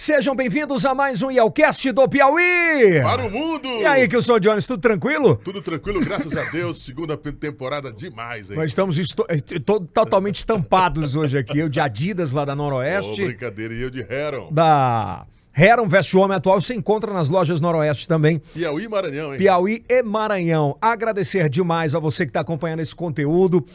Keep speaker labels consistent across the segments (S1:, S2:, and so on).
S1: Sejam bem-vindos a mais um Yelcast do Piauí!
S2: Para o mundo!
S1: E aí, que eu sou o Jones, tudo tranquilo?
S2: Tudo tranquilo, graças a Deus. Segunda temporada demais, hein?
S1: Nós estamos totalmente estampados hoje aqui. Eu de Adidas, lá da Noroeste.
S2: Brincadeira, e eu de Heron.
S1: Da Heron Veste Homem atual, você encontra nas lojas Noroeste também.
S2: Piauí e Maranhão, hein?
S1: Piauí e Maranhão. Agradecer demais a você que está acompanhando esse conteúdo.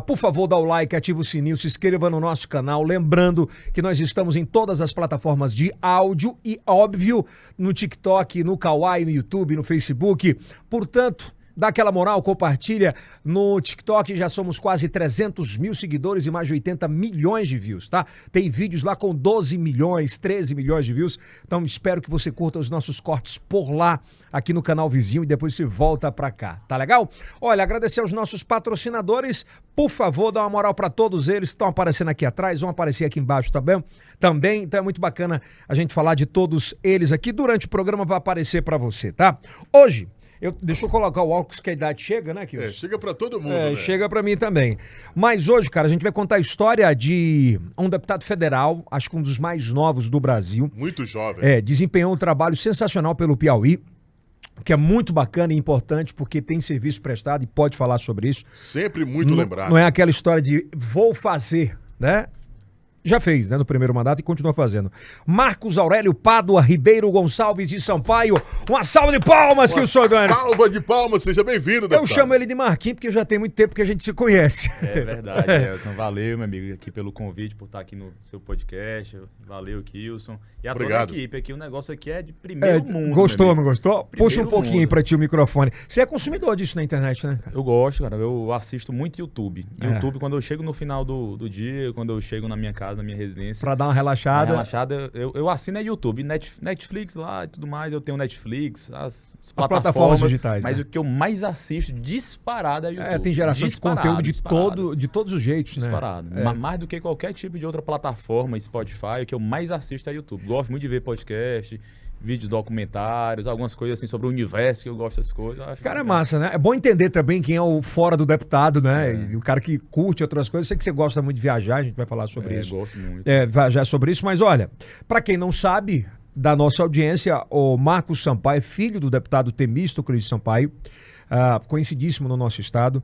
S1: Por favor, dá o like, ativa o sininho, se inscreva no nosso canal. Lembrando que nós estamos em todas as plataformas de áudio e, óbvio, no TikTok, no Kawaii, no YouTube, no Facebook. Portanto, dá aquela moral, compartilha. No TikTok já somos quase 300 mil seguidores e mais de 80 milhões de views, tá? Tem vídeos lá com 12 milhões, 13 milhões de views. Então espero que você curta os nossos cortes por lá, aqui no canal vizinho, e depois você volta pra cá, tá legal? Olha, agradecer aos nossos patrocinadores. Por favor, dá uma moral pra todos eles. Estão aparecendo aqui atrás, vão aparecer aqui embaixo também. Então é muito bacana a gente falar de todos eles aqui. Durante o programa vai aparecer pra você, tá? Hoje, deixa eu colocar o óculos que a idade chega, né, Kilson?
S2: Chega pra todo mundo, né?
S1: Chega pra mim também. Mas hoje, cara, a gente vai contar a história de um deputado federal, acho que um dos mais novos do Brasil.
S2: Muito jovem.
S1: Desempenhou um trabalho sensacional pelo Piauí, que é muito bacana e importante, porque tem serviço prestado e pode falar sobre isso.
S2: Sempre muito lembrado.
S1: Não é aquela história de vou fazer, né? Já fez, né, no primeiro mandato e continua fazendo. Marcos Aurélio Pádua Ribeiro Gonçalves e Sampaio. Uma salva de palmas, que o senhor ganha.
S2: Salva de palmas, seja bem-vindo, deputado.
S1: Eu chamo ele de Marquinhos porque já tem muito tempo que a gente se conhece.
S3: É verdade, Nelson. Valeu, meu amigo, aqui pelo convite, por estar aqui no seu podcast. Valeu, Kilson. E a toda a equipe aqui. O negócio aqui é de primeiro mundo.
S1: Gostou, não gostou? Puxa um pouquinho
S3: mundo
S1: aí pra ti o microfone. Você é consumidor disso na internet, né, cara?
S3: Eu gosto, cara. Eu assisto muito YouTube. YouTube, quando eu chego no final do dia, quando eu chego na minha casa, na minha residência.
S1: Pra dar uma relaxada.
S3: Eu assino é YouTube. Netflix lá e tudo mais. Eu tenho Netflix, as
S1: plataformas digitais.
S3: Mas
S1: né?
S3: o que eu mais assisto disparado é YouTube.
S1: Tem geração de conteúdo de todos os jeitos,
S3: disparado.
S1: né?
S3: Mais do que qualquer tipo de outra plataforma, Spotify, o que eu mais assisto é YouTube. Gosto muito de ver podcast, vídeos documentários, algumas coisas assim sobre o universo, que eu gosto dessas coisas.
S1: Cara, é massa, né? É bom entender também quem é o fora do deputado, né? E o cara que curte outras coisas. Sei que você gosta muito de viajar, a gente vai falar sobre isso.
S3: Gosto muito.
S1: Viajar sobre isso, mas olha, pra quem não sabe, da nossa audiência, o Marcos Sampaio, filho do deputado Temístocles Sampaio, conhecidíssimo no nosso estado,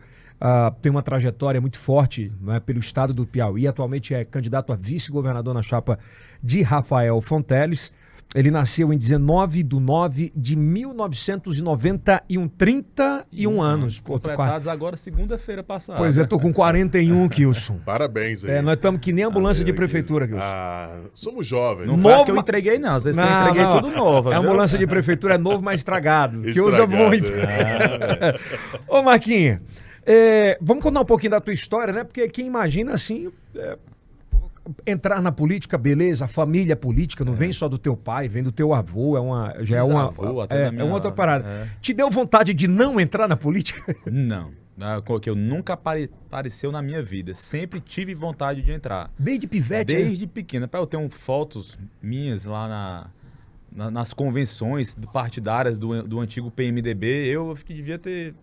S1: tem uma trajetória muito forte, né, pelo estado do Piauí, atualmente é candidato a vice-governador na chapa de Rafael Fonteles. Ele nasceu em 19/9/1991, 31 anos.
S3: Completados agora segunda-feira passada.
S1: Pois é, tô com 41, Kilson.
S2: Parabéns aí.
S1: Nós estamos que nem ambulância de prefeitura, Kilson.
S2: Somos jovens.
S3: Não faz que eu entreguei, não. Vocês entreguei tudo novo.
S1: A ambulância de prefeitura é novo, mas estragado. Que usa muito. Ô, Marquinhos, vamos contar um pouquinho da tua história, né? Porque quem imagina assim... entrar na política, beleza, a família política não vem só do teu pai, vem do teu avô, é uma outra parada. Te deu vontade de não entrar na política?
S3: Não, que eu nunca apareceu na minha vida, sempre tive vontade de entrar.
S1: Desde pivete?
S3: Desde pequena, eu tenho fotos minhas lá nas convenções partidárias do antigo PMDB, eu acho que devia ter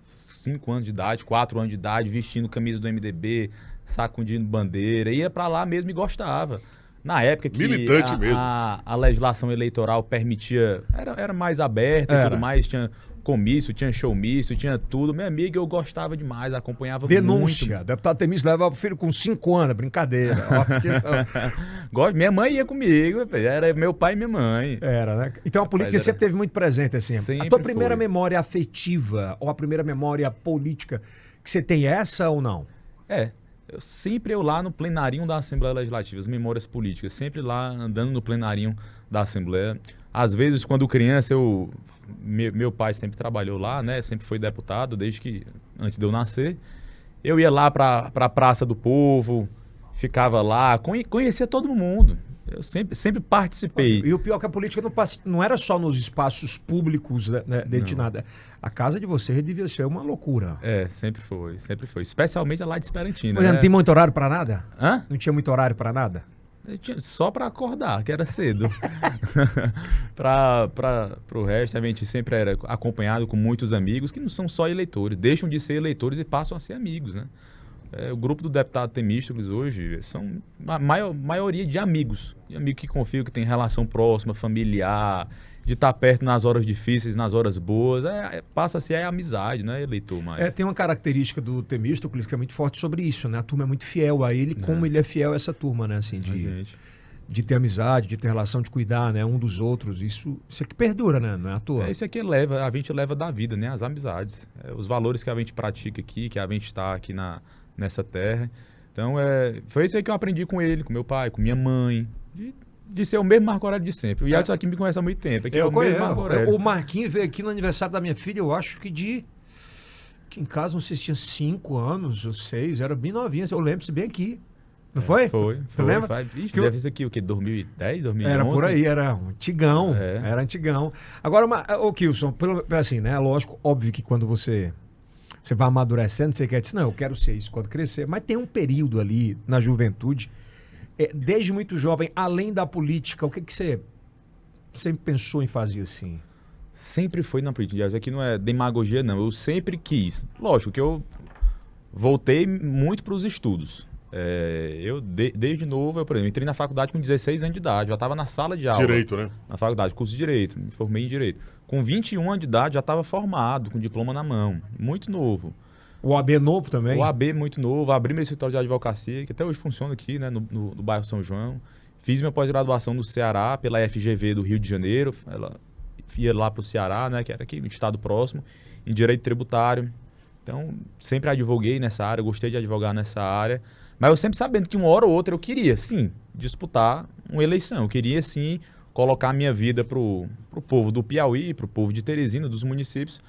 S3: 5 anos de idade, 4 anos de idade, vestindo camisa do MDB, sacudindo bandeira, ia pra lá mesmo e gostava. Na época que
S2: militante mesmo.
S3: A legislação eleitoral permitia, era mais aberta e tudo mais, tinha comício, tinha showmício, tinha tudo. Meu amigo, eu gostava demais, acompanhava
S1: denúncia.
S3: muito.
S1: Deputado Temício leva o filho com 5 anos, brincadeira.
S3: Minha mãe ia comigo, era meu pai e minha mãe.
S1: Era, né? Então a política sempre teve muito presente, assim.
S3: Sempre
S1: a tua primeira memória afetiva ou a primeira memória política, que você tem essa ou não?
S3: Eu lá no plenarinho da Assembleia Legislativa, as memórias políticas, sempre lá andando no plenarinho da Assembleia. Às vezes, quando criança, meu pai sempre trabalhou lá, né? Sempre foi deputado, antes de eu nascer. Eu ia lá para a Praça do Povo, ficava lá, conhecia todo mundo. Eu sempre participei.
S1: E o pior é que a política não era só nos espaços públicos, né, de nada. A casa de vocês devia ser uma loucura.
S3: Sempre foi. Especialmente lá de Esperantina.
S1: Não tem muito horário para nada?
S3: Hã?
S1: Não tinha muito horário para nada?
S3: Só para acordar, que era cedo. Para o resto, a gente sempre era acompanhado com muitos amigos que não são só eleitores, deixam de ser eleitores e passam a ser amigos, né? O grupo do deputado Temístocles hoje são a maioria de amigos. De amigo que confio, que tem relação próxima, familiar, de estar perto nas horas difíceis, nas horas boas. Passa a ser a amizade, né, eleitor? Mas...
S1: Tem uma característica do Temístocles que é muito forte sobre isso, né? A turma é muito fiel a ele, como ele é fiel a essa turma, né? Assim, de ter amizade, de ter relação, de cuidar, né? Um dos outros. Isso aqui perdura, né? Não é à toa.
S3: Isso aqui a gente leva da vida, né? As amizades. Os valores que a gente pratica aqui, que a gente está aqui nessa terra. Então, foi isso aí que eu aprendi com ele, com meu pai, com minha mãe, de ser o mesmo Marco Aurélio de sempre. O Yadson aqui me conhece há muito tempo. Aqui
S1: eu conheço.
S3: Marco Aurélio.
S1: O Marquinhos veio aqui no aniversário da minha filha, eu acho que em casa, não sei se tinha 5 anos ou 6, era bem novinha, eu lembro-se bem aqui. Não foi?
S3: Foi.
S1: Você lembra?
S3: Deve ser aqui o quê? 2010, 2011?
S1: Era por aí, era antigão. Era antigão. Agora, ô Kilson, assim, né? Lógico, óbvio que quando você vai amadurecendo, você quer dizer, não, eu quero ser isso quando crescer. Mas tem um período ali na juventude, desde muito jovem, além da política, o que você sempre pensou em fazer assim?
S3: Sempre foi na política. Isso aqui não é demagogia, não. Eu sempre quis. Lógico que eu voltei muito para os estudos. Desde novo, por exemplo, entrei na faculdade com 16 anos de idade, já estava na sala de aula.
S2: Direito, né?
S3: Na faculdade, curso de Direito, me formei em Direito. Com 21 anos de idade, já estava formado, com diploma na mão, muito novo.
S1: O AB novo também?
S3: O AB muito novo, abri meu escritório de advocacia, que até hoje funciona aqui, né, no bairro São João. Fiz minha pós-graduação no Ceará, pela FGV do Rio de Janeiro, ela ia lá para o Ceará, né, que era aqui no estado próximo, em Direito Tributário. Então, sempre advoguei nessa área, gostei de advogar nessa área. Mas eu sempre sabendo que uma hora ou outra eu queria, sim, disputar uma eleição. Eu queria, sim, colocar a minha vida pro povo do Piauí, pro povo de Teresina, dos municípios,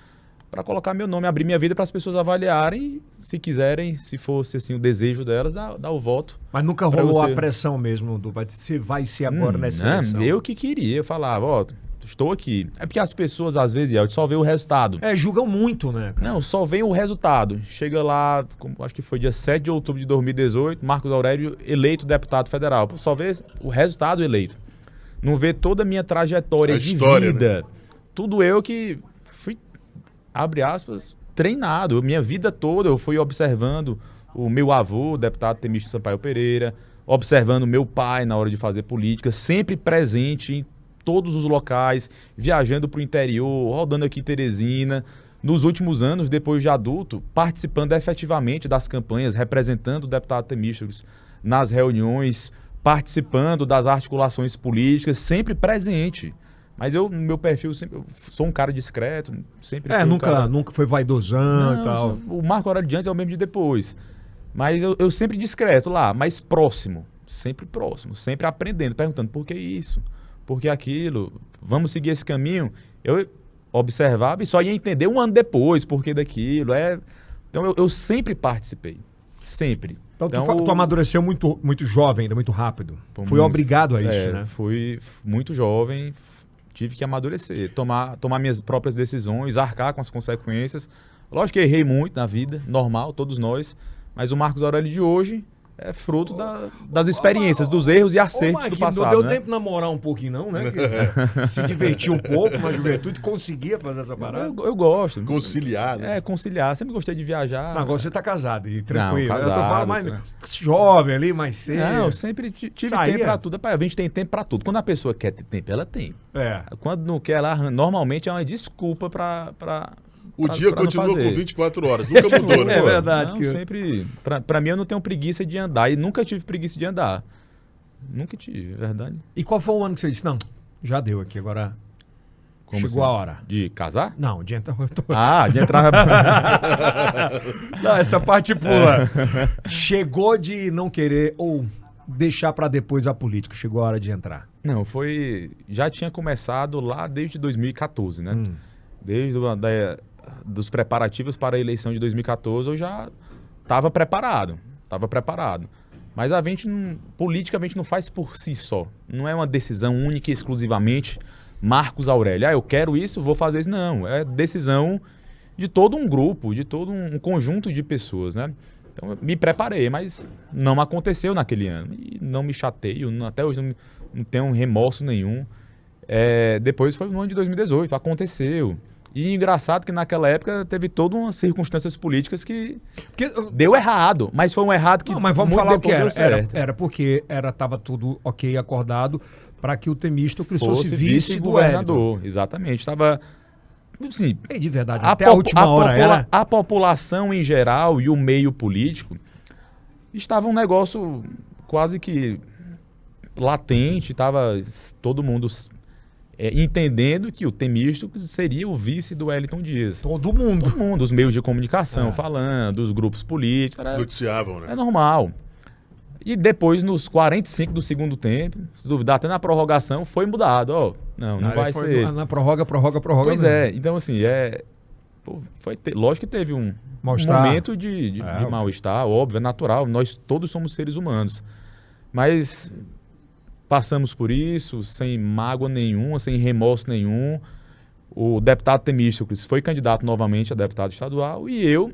S3: para colocar meu nome, abrir minha vida para as pessoas avaliarem, se quiserem, se fosse assim o desejo delas, dar o voto.
S1: Mas nunca rolou a pressão mesmo, se vai ser agora nessa eleição?
S3: Eu que queria, eu falava, estou aqui. É porque as pessoas, às vezes, só vê o resultado.
S1: Julgam muito, né, cara?
S3: Não, só vem o resultado. Chega lá, acho que foi dia 7 de outubro de 2018, Marcos Aurélio eleito deputado federal. Só vê o resultado eleito. Não vê toda a minha trajetória de vida. Né? Tudo eu que fui, abre aspas, treinado. Minha vida toda eu fui observando o meu avô, o deputado Temístocles Sampaio Pereira, observando meu pai na hora de fazer política, sempre presente em todos os locais, viajando para o interior, rodando aqui em Teresina. Nos últimos anos, depois de adulto, participando efetivamente das campanhas, representando o deputado Temístocles nas reuniões, participando das articulações políticas, sempre presente. Mas no meu perfil, eu sou um cara discreto, sempre fui
S1: nunca foi vaidosão e tal.
S3: O Marco Aurélio de antes é o mesmo de depois. Mas eu sempre discreto lá, mas próximo, sempre aprendendo, perguntando por que isso? Porque aquilo, vamos seguir esse caminho. Eu observava e só ia entender um ano depois porque daquilo. Então eu sempre participei, sempre.
S1: Então tu amadureceu muito, muito jovem, ainda muito rápido. Fui obrigado a isso, né?
S3: Fui muito jovem, tive que amadurecer, tomar minhas próprias decisões, arcar com as consequências. Lógico que errei muito na vida, normal, todos nós. Mas o Marcos Aurélio de hoje é fruto das experiências, dos erros e acertos do passado.
S1: Não deu tempo de namorar um pouquinho, não, né? Se divertir um pouco na juventude, conseguia fazer essa parada.
S3: Eu gosto.
S2: Conciliar, né?
S3: Conciliar. Sempre gostei de viajar.
S1: Agora você tá casado e tranquilo.
S3: Não, casado,
S1: eu tô falando mais jovem ali, mais cedo.
S3: Não, eu sempre tive tempo pra tudo. A gente tem tempo pra tudo. Quando a pessoa quer ter tempo, ela tem. Quando não quer, ela normalmente é uma desculpa
S2: o dia continua com 24 horas, nunca mudou, né?
S1: É verdade.
S3: Não, sempre. Pra mim, eu não tenho preguiça de andar e nunca tive preguiça de andar. Nunca tive, é verdade.
S1: E qual foi o ano que você disse? Não, já deu aqui, agora chegou a hora.
S3: De casar?
S1: Não, de entrar.
S3: De entrar.
S1: Não, essa parte pula. Chegou de não querer ou deixar pra depois a política, chegou a hora de entrar.
S3: Não, já tinha começado lá desde 2014, né? Desde dos preparativos para a eleição de 2014, eu já estava preparado. Mas politicamente não faz por si só. Não é uma decisão única e exclusivamente Marcos Aurélio. Eu quero isso, vou fazer isso. Não, é decisão de todo um grupo, de todo um conjunto de pessoas, né? Então, eu me preparei, mas não aconteceu naquele ano. E não me chateio, até hoje não tenho remorso nenhum. Depois foi no ano de 2018, aconteceu. E engraçado que naquela época teve todas umas circunstâncias políticas que
S1: Porque,
S3: deu errado, mas foi um errado que
S1: não, mas vamos
S3: muito
S1: falar o que
S3: depois
S1: era.
S3: deu certo.
S1: Era porque tava tudo ok, acordado, para que o Temístocles fosse
S3: Fosse
S1: vice do Wellington.
S3: vice-governador, exatamente. Tava, assim,
S1: E de verdade, até a última hora era...
S3: a população em geral e o meio político estava um negócio quase que latente, estava todo mundo entendendo que o Temístocles seria o vice do Wellington Dias.
S1: Todo mundo.
S3: Todo mundo, os meios de comunicação falando, os grupos políticos,
S2: Noticiavam, né?
S3: é normal. E depois, nos 45 do segundo tempo, se duvidar, até na prorrogação, foi mudado. Ó, não vai ser.
S1: Na prorroga
S3: Pois
S1: mesmo.
S3: é, então assim, lógico que teve um
S1: Mal-estar.
S3: momento de mal-estar, óbvio, é natural, nós todos somos seres humanos. Mas passamos por isso, sem mágoa nenhuma, sem remorso nenhum. O deputado Temístocles foi candidato novamente a deputado estadual e eu,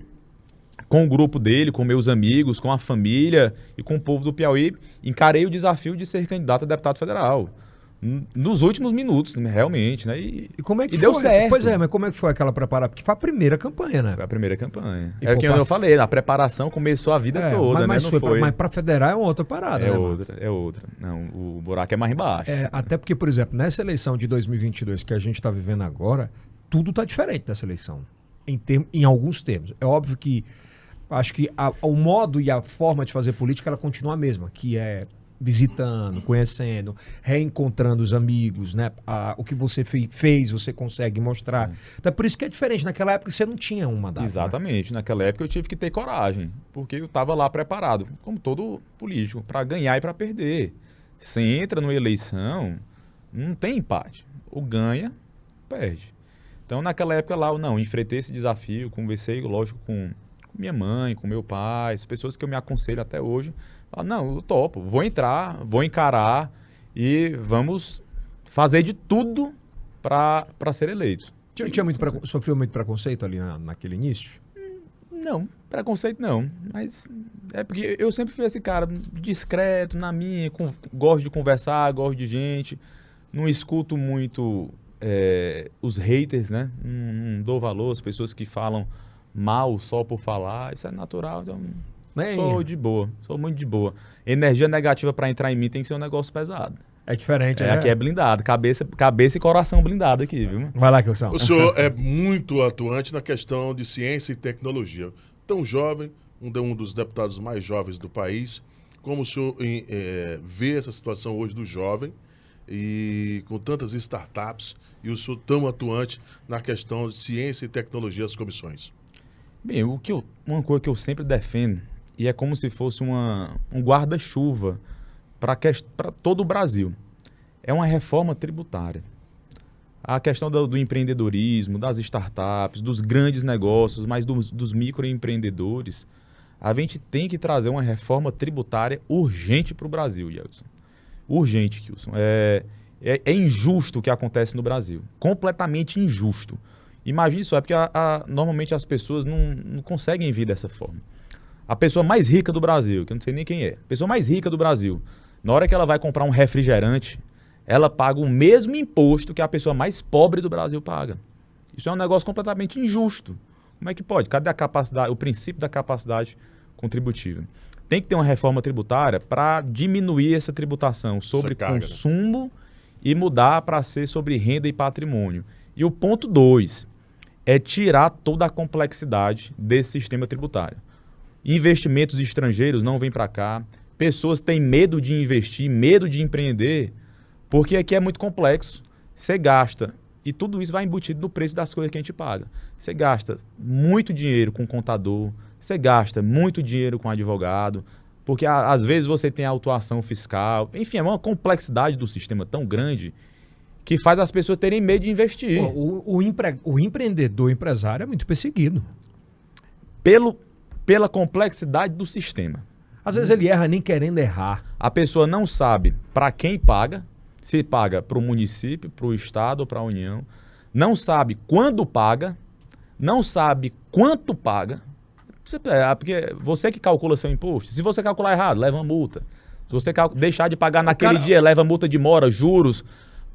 S3: com o grupo dele, com meus amigos, com a família e com o povo do Piauí, encarei o desafio de ser candidato a deputado federal. Nos últimos minutos, realmente, né?
S1: E como é que
S3: e
S1: foi?
S3: deu certo.
S1: Pois é, mas como é que foi aquela preparação? Porque foi a primeira campanha, né?
S3: Foi a primeira campanha.
S1: E
S3: É o
S1: pô,
S3: que eu falei, a preparação começou a vida toda,
S1: mas,
S3: né? Não foi.
S1: mas para federal é uma outra parada, né, mano?
S3: É outra. Não, o buraco é mais embaixo.
S1: Até porque, por exemplo, nessa eleição de 2022 que a gente está vivendo agora, tudo está diferente dessa eleição, em alguns termos. É óbvio que acho que o modo e a forma de fazer política ela continua a mesma, que é visitando, conhecendo, reencontrando os amigos, né? O que você fez, você consegue mostrar. Então, por isso que é diferente. Naquela época você não tinha um mandato.
S3: Exatamente. Né? Naquela época eu tive que ter coragem, porque eu estava lá preparado, como todo político, para ganhar e para perder. Você entra numa eleição, não tem empate. Ou ganha, perde. Então, naquela época lá, eu enfrentei esse desafio, conversei, lógico, com minha mãe, com meu pai, as pessoas que eu me aconselho até hoje. Não, eu topo, vou entrar, vou encarar e vamos fazer de tudo para ser eleito.
S1: Sofreu muito preconceito ali naquele início?
S3: Não, preconceito não, mas é porque eu sempre fui esse cara discreto, na minha, gosto de conversar, gosto de gente, não escuto muito os haters, né? Não dou valor às pessoas que falam mal só por falar, isso é natural, então... Sou de boa, sou muito de boa. Energia negativa para entrar em mim tem que ser um negócio pesado.
S1: É diferente, né?
S3: Aqui é blindado, cabeça e coração blindado aqui, viu?
S1: Vai lá, Kilson.
S2: O senhor é muito atuante na questão de ciência e tecnologia. Tão jovem, um dos deputados mais jovens do país. Como o senhor vê essa situação hoje do jovem e com tantas startups e o senhor tão atuante na questão de ciência e tecnologia das comissões?
S3: Bem, uma coisa que eu sempre defendo, e é como se fosse um guarda-chuva para todo o Brasil, é uma reforma tributária. A questão do empreendedorismo, das startups, dos grandes negócios, mas dos microempreendedores, a gente tem que trazer uma reforma tributária urgente para o Brasil, Yeltsin. Urgente, Kilson. É injusto o que acontece no Brasil. Completamente injusto. Imagine só, é porque normalmente as pessoas não conseguem vir dessa forma. A pessoa mais rica do Brasil, que eu não sei nem quem é, a pessoa mais rica do Brasil, na hora que ela vai comprar um refrigerante, ela paga o mesmo imposto que a pessoa mais pobre do Brasil paga. Isso é um negócio completamente injusto. Como é que pode? Cadê o princípio da capacidade contributiva? Tem que ter uma reforma tributária para diminuir essa tributação sobre consumo e mudar para ser sobre renda e patrimônio. E o ponto 2 é tirar toda a complexidade desse sistema tributário. Investimentos estrangeiros não vêm para cá, pessoas têm medo de investir, medo de empreender, porque aqui é muito complexo. Você gasta, e tudo isso vai embutido no preço das coisas que a gente paga. Você gasta muito dinheiro com contador, você gasta muito dinheiro com advogado, porque às vezes você tem autuação fiscal, enfim, é uma complexidade do sistema tão grande que faz as pessoas terem medo de investir.
S1: O empreendedor, o empresário é muito perseguido.
S3: Pela complexidade do sistema.
S1: Às vezes ele erra nem querendo errar.
S3: A pessoa não sabe para quem paga, se paga para o município, para o estado ou para a União, não sabe quando paga, não sabe quanto paga, porque você que calcula seu imposto. Se você calcular errado, leva uma multa. Se você deixar de pagar naquele dia, leva multa de mora, juros.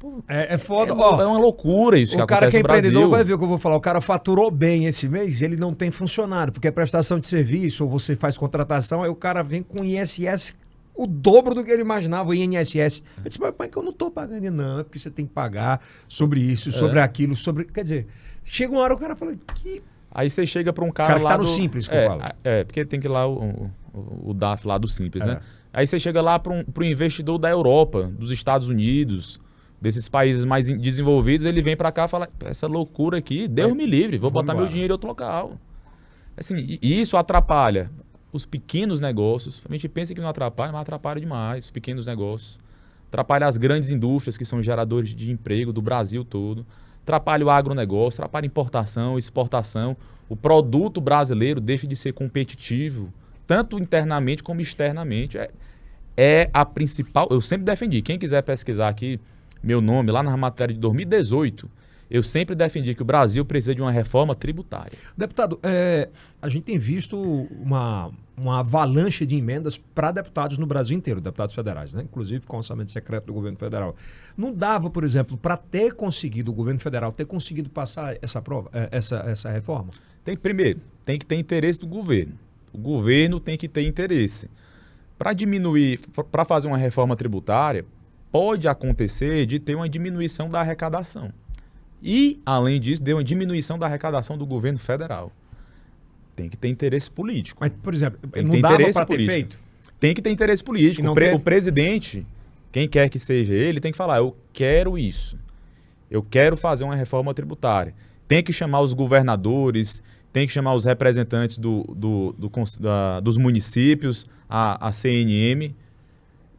S3: Pô,
S1: É foda.
S3: é uma loucura isso que
S1: O cara
S3: acontece
S1: que é
S3: no Brasil.
S1: empreendedor vai ver o que eu vou falar. O cara faturou bem esse mês, ele não tem funcionário, porque é prestação de serviço, ou você faz contratação, aí o cara vem com ISS o dobro do que ele imaginava, o INSS. Eu disse, mas pai, que eu não tô pagando, não, é porque você tem que pagar sobre isso, sobre aquilo, sobre... Quer dizer, chega uma hora o cara fala, que...
S3: Aí você chega para um
S1: Cara
S3: cara
S1: que
S3: lá
S1: tá no
S3: do...
S1: Simples, que eu falo.
S3: Porque tem que ir lá o DAF lá do Simples,
S1: É.
S3: né? Aí você chega lá para um investidor da Europa, dos Estados Unidos, desses países mais desenvolvidos, ele vem para cá e fala, essa loucura aqui, Deus me livre, vou botar meu
S1: embora.
S3: dinheiro em outro local. Assim, e isso atrapalha os pequenos negócios. A gente pensa que não atrapalha, mas atrapalha demais os pequenos negócios. Atrapalha as grandes indústrias que são geradores de emprego do Brasil todo. Atrapalha o agronegócio, atrapalha importação, exportação. O produto brasileiro deixa de ser competitivo, tanto internamente como externamente. É a principal... Eu sempre defendi, quem quiser pesquisar aqui, meu nome, lá na matéria de 2018, eu sempre defendi que o Brasil precisa de uma reforma tributária.
S1: Deputado, a gente tem visto uma avalanche de emendas para deputados no Brasil inteiro, deputados federais, né? Inclusive com orçamento secreto do governo federal. Não dava, por exemplo, para ter conseguido, o governo federal ter conseguido passar essa prova, essa reforma?
S3: Primeiro, tem que ter interesse do governo. O governo tem que ter interesse. Para diminuir, para fazer uma reforma tributária, pode acontecer de ter uma diminuição da arrecadação. E, além disso, deu uma diminuição da arrecadação do governo federal. Tem que ter interesse político.
S1: Mas, por exemplo,
S3: Tem que
S1: não
S3: ter
S1: dava
S3: interesse
S1: para ter
S3: político.
S1: feito?
S3: Tem que ter interesse político.
S1: E não
S3: O
S1: teve?
S3: presidente, quem quer que seja ele, tem que falar, eu quero isso. Eu quero fazer uma reforma tributária. Tem que chamar os governadores, tem que chamar os representantes dos municípios, a CNM,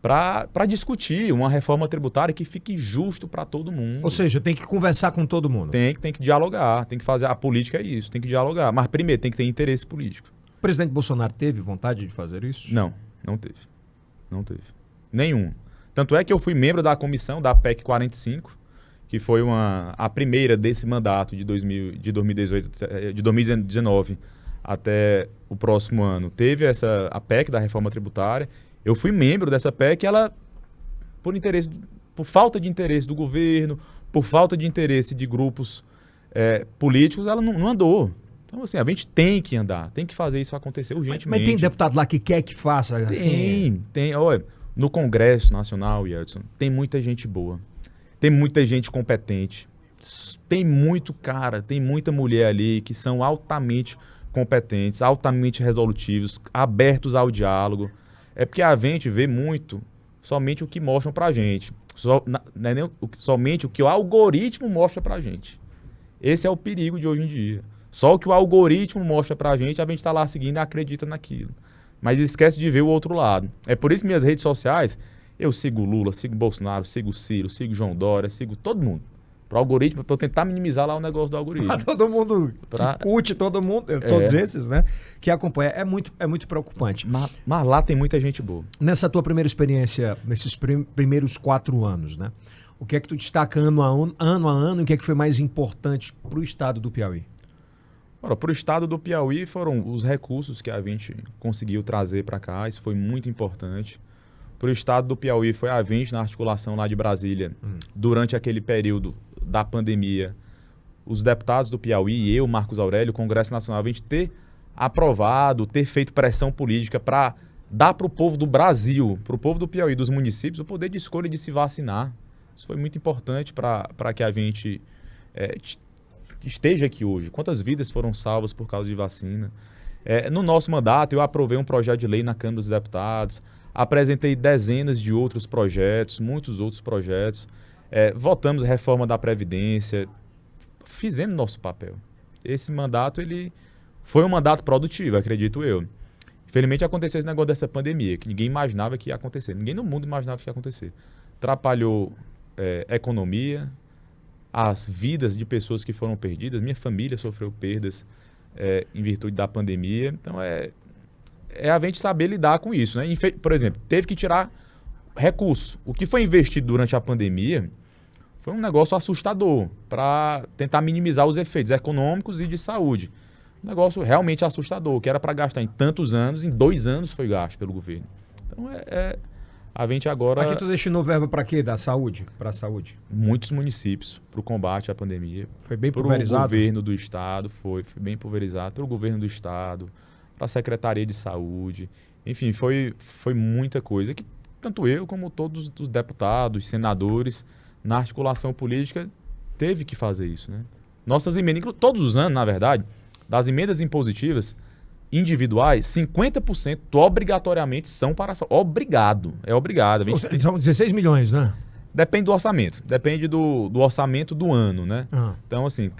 S3: para discutir uma reforma tributária que fique justo para todo mundo.
S1: Ou seja, tem que conversar com todo mundo.
S3: Tem que dialogar, tem que fazer. A política é isso, tem que dialogar. Mas primeiro tem que ter interesse político.
S1: O presidente Bolsonaro teve vontade de fazer isso?
S3: Não teve. Não teve. Nenhum. Tanto é que eu fui membro da comissão da PEC 45, que foi a primeira desse mandato de 2019 até o próximo ano. Teve a PEC da reforma tributária. Eu fui membro dessa PEC e ela, por falta de interesse do governo, por falta de interesse de grupos políticos, ela não andou. Então, assim, a gente tem que andar, tem que fazer isso acontecer urgentemente.
S1: Mas tem deputado lá que quer que faça assim?
S3: Tem. Olha, no Congresso Nacional, Edson, tem muita gente boa. Tem muita gente competente. Tem muita mulher ali que são altamente competentes, altamente resolutivos, abertos ao diálogo. É porque a gente vê muito somente o que mostram pra gente. Somente o que o algoritmo mostra pra gente. Esse é o perigo de hoje em dia. Só o que o algoritmo mostra pra gente, a gente tá lá seguindo e acredita naquilo. Mas esquece de ver o outro lado. É por isso que minhas redes sociais, eu sigo Lula, sigo Bolsonaro, sigo Ciro, sigo João Dória, sigo todo mundo. Pro algoritmo, para eu tentar minimizar lá o negócio do algoritmo.
S1: Pra todo mundo que curte, todo mundo, todos esses, né? Que acompanha. É muito preocupante.
S3: Mas lá tem muita gente boa.
S1: Nessa tua primeira experiência, nesses primeiros 4 anos, né? O que é que tu destaca ano a ano e o que é que foi mais importante pro estado do Piauí?
S3: Para o estado do Piauí foram os recursos que a gente conseguiu trazer para cá, isso foi muito importante. Para o estado do Piauí foi a gente na articulação lá de Brasília, durante aquele período da pandemia, os deputados do Piauí e eu, Marcos Aurélio, o Congresso Nacional, a gente ter aprovado, ter feito pressão política para dar para o povo do Brasil, para o povo do Piauí, dos municípios, o poder de escolha de se vacinar. Isso foi muito importante para que a gente esteja aqui hoje. Quantas vidas foram salvas por causa de vacina? No nosso mandato, eu aprovei um projeto de lei na Câmara dos Deputados, apresentei dezenas de outros projetos, muitos outros projetos, votamos a reforma da Previdência, fizemos nosso papel. Esse mandato ele foi um mandato produtivo, acredito eu. Infelizmente aconteceu esse negócio dessa pandemia, que ninguém imaginava que ia acontecer. Ninguém no mundo imaginava que ia acontecer. Atrapalhou a economia, as vidas de pessoas que foram perdidas. Minha família sofreu perdas em virtude da pandemia. Então é a gente saber lidar com isso, né? Por exemplo, teve que tirar recursos. O que foi investido durante a pandemia foi um negócio assustador para tentar minimizar os efeitos econômicos e de saúde. Um negócio realmente assustador, que era para gastar em tantos anos, em 2 anos foi gasto pelo governo. Então A gente agora...
S1: Aqui tu destinou verba para quê? Da saúde? Para a saúde?
S3: Muitos municípios para o combate à pandemia.
S1: Foi bem
S3: Para o
S1: pulverizado?
S3: governo do estado, foi bem pulverizado. Para o governo do estado, para a Secretaria de Saúde. Enfim, foi muita coisa que tanto eu como todos os deputados, senadores, na articulação política, teve que fazer isso, né? Nossas emendas, todos os anos, na verdade, das emendas impositivas individuais, 50% obrigatoriamente são para a saúde. Obrigado. É obrigado.
S1: São 16 milhões, né?
S3: Depende do orçamento. Depende do orçamento do ano, né? Então, assim,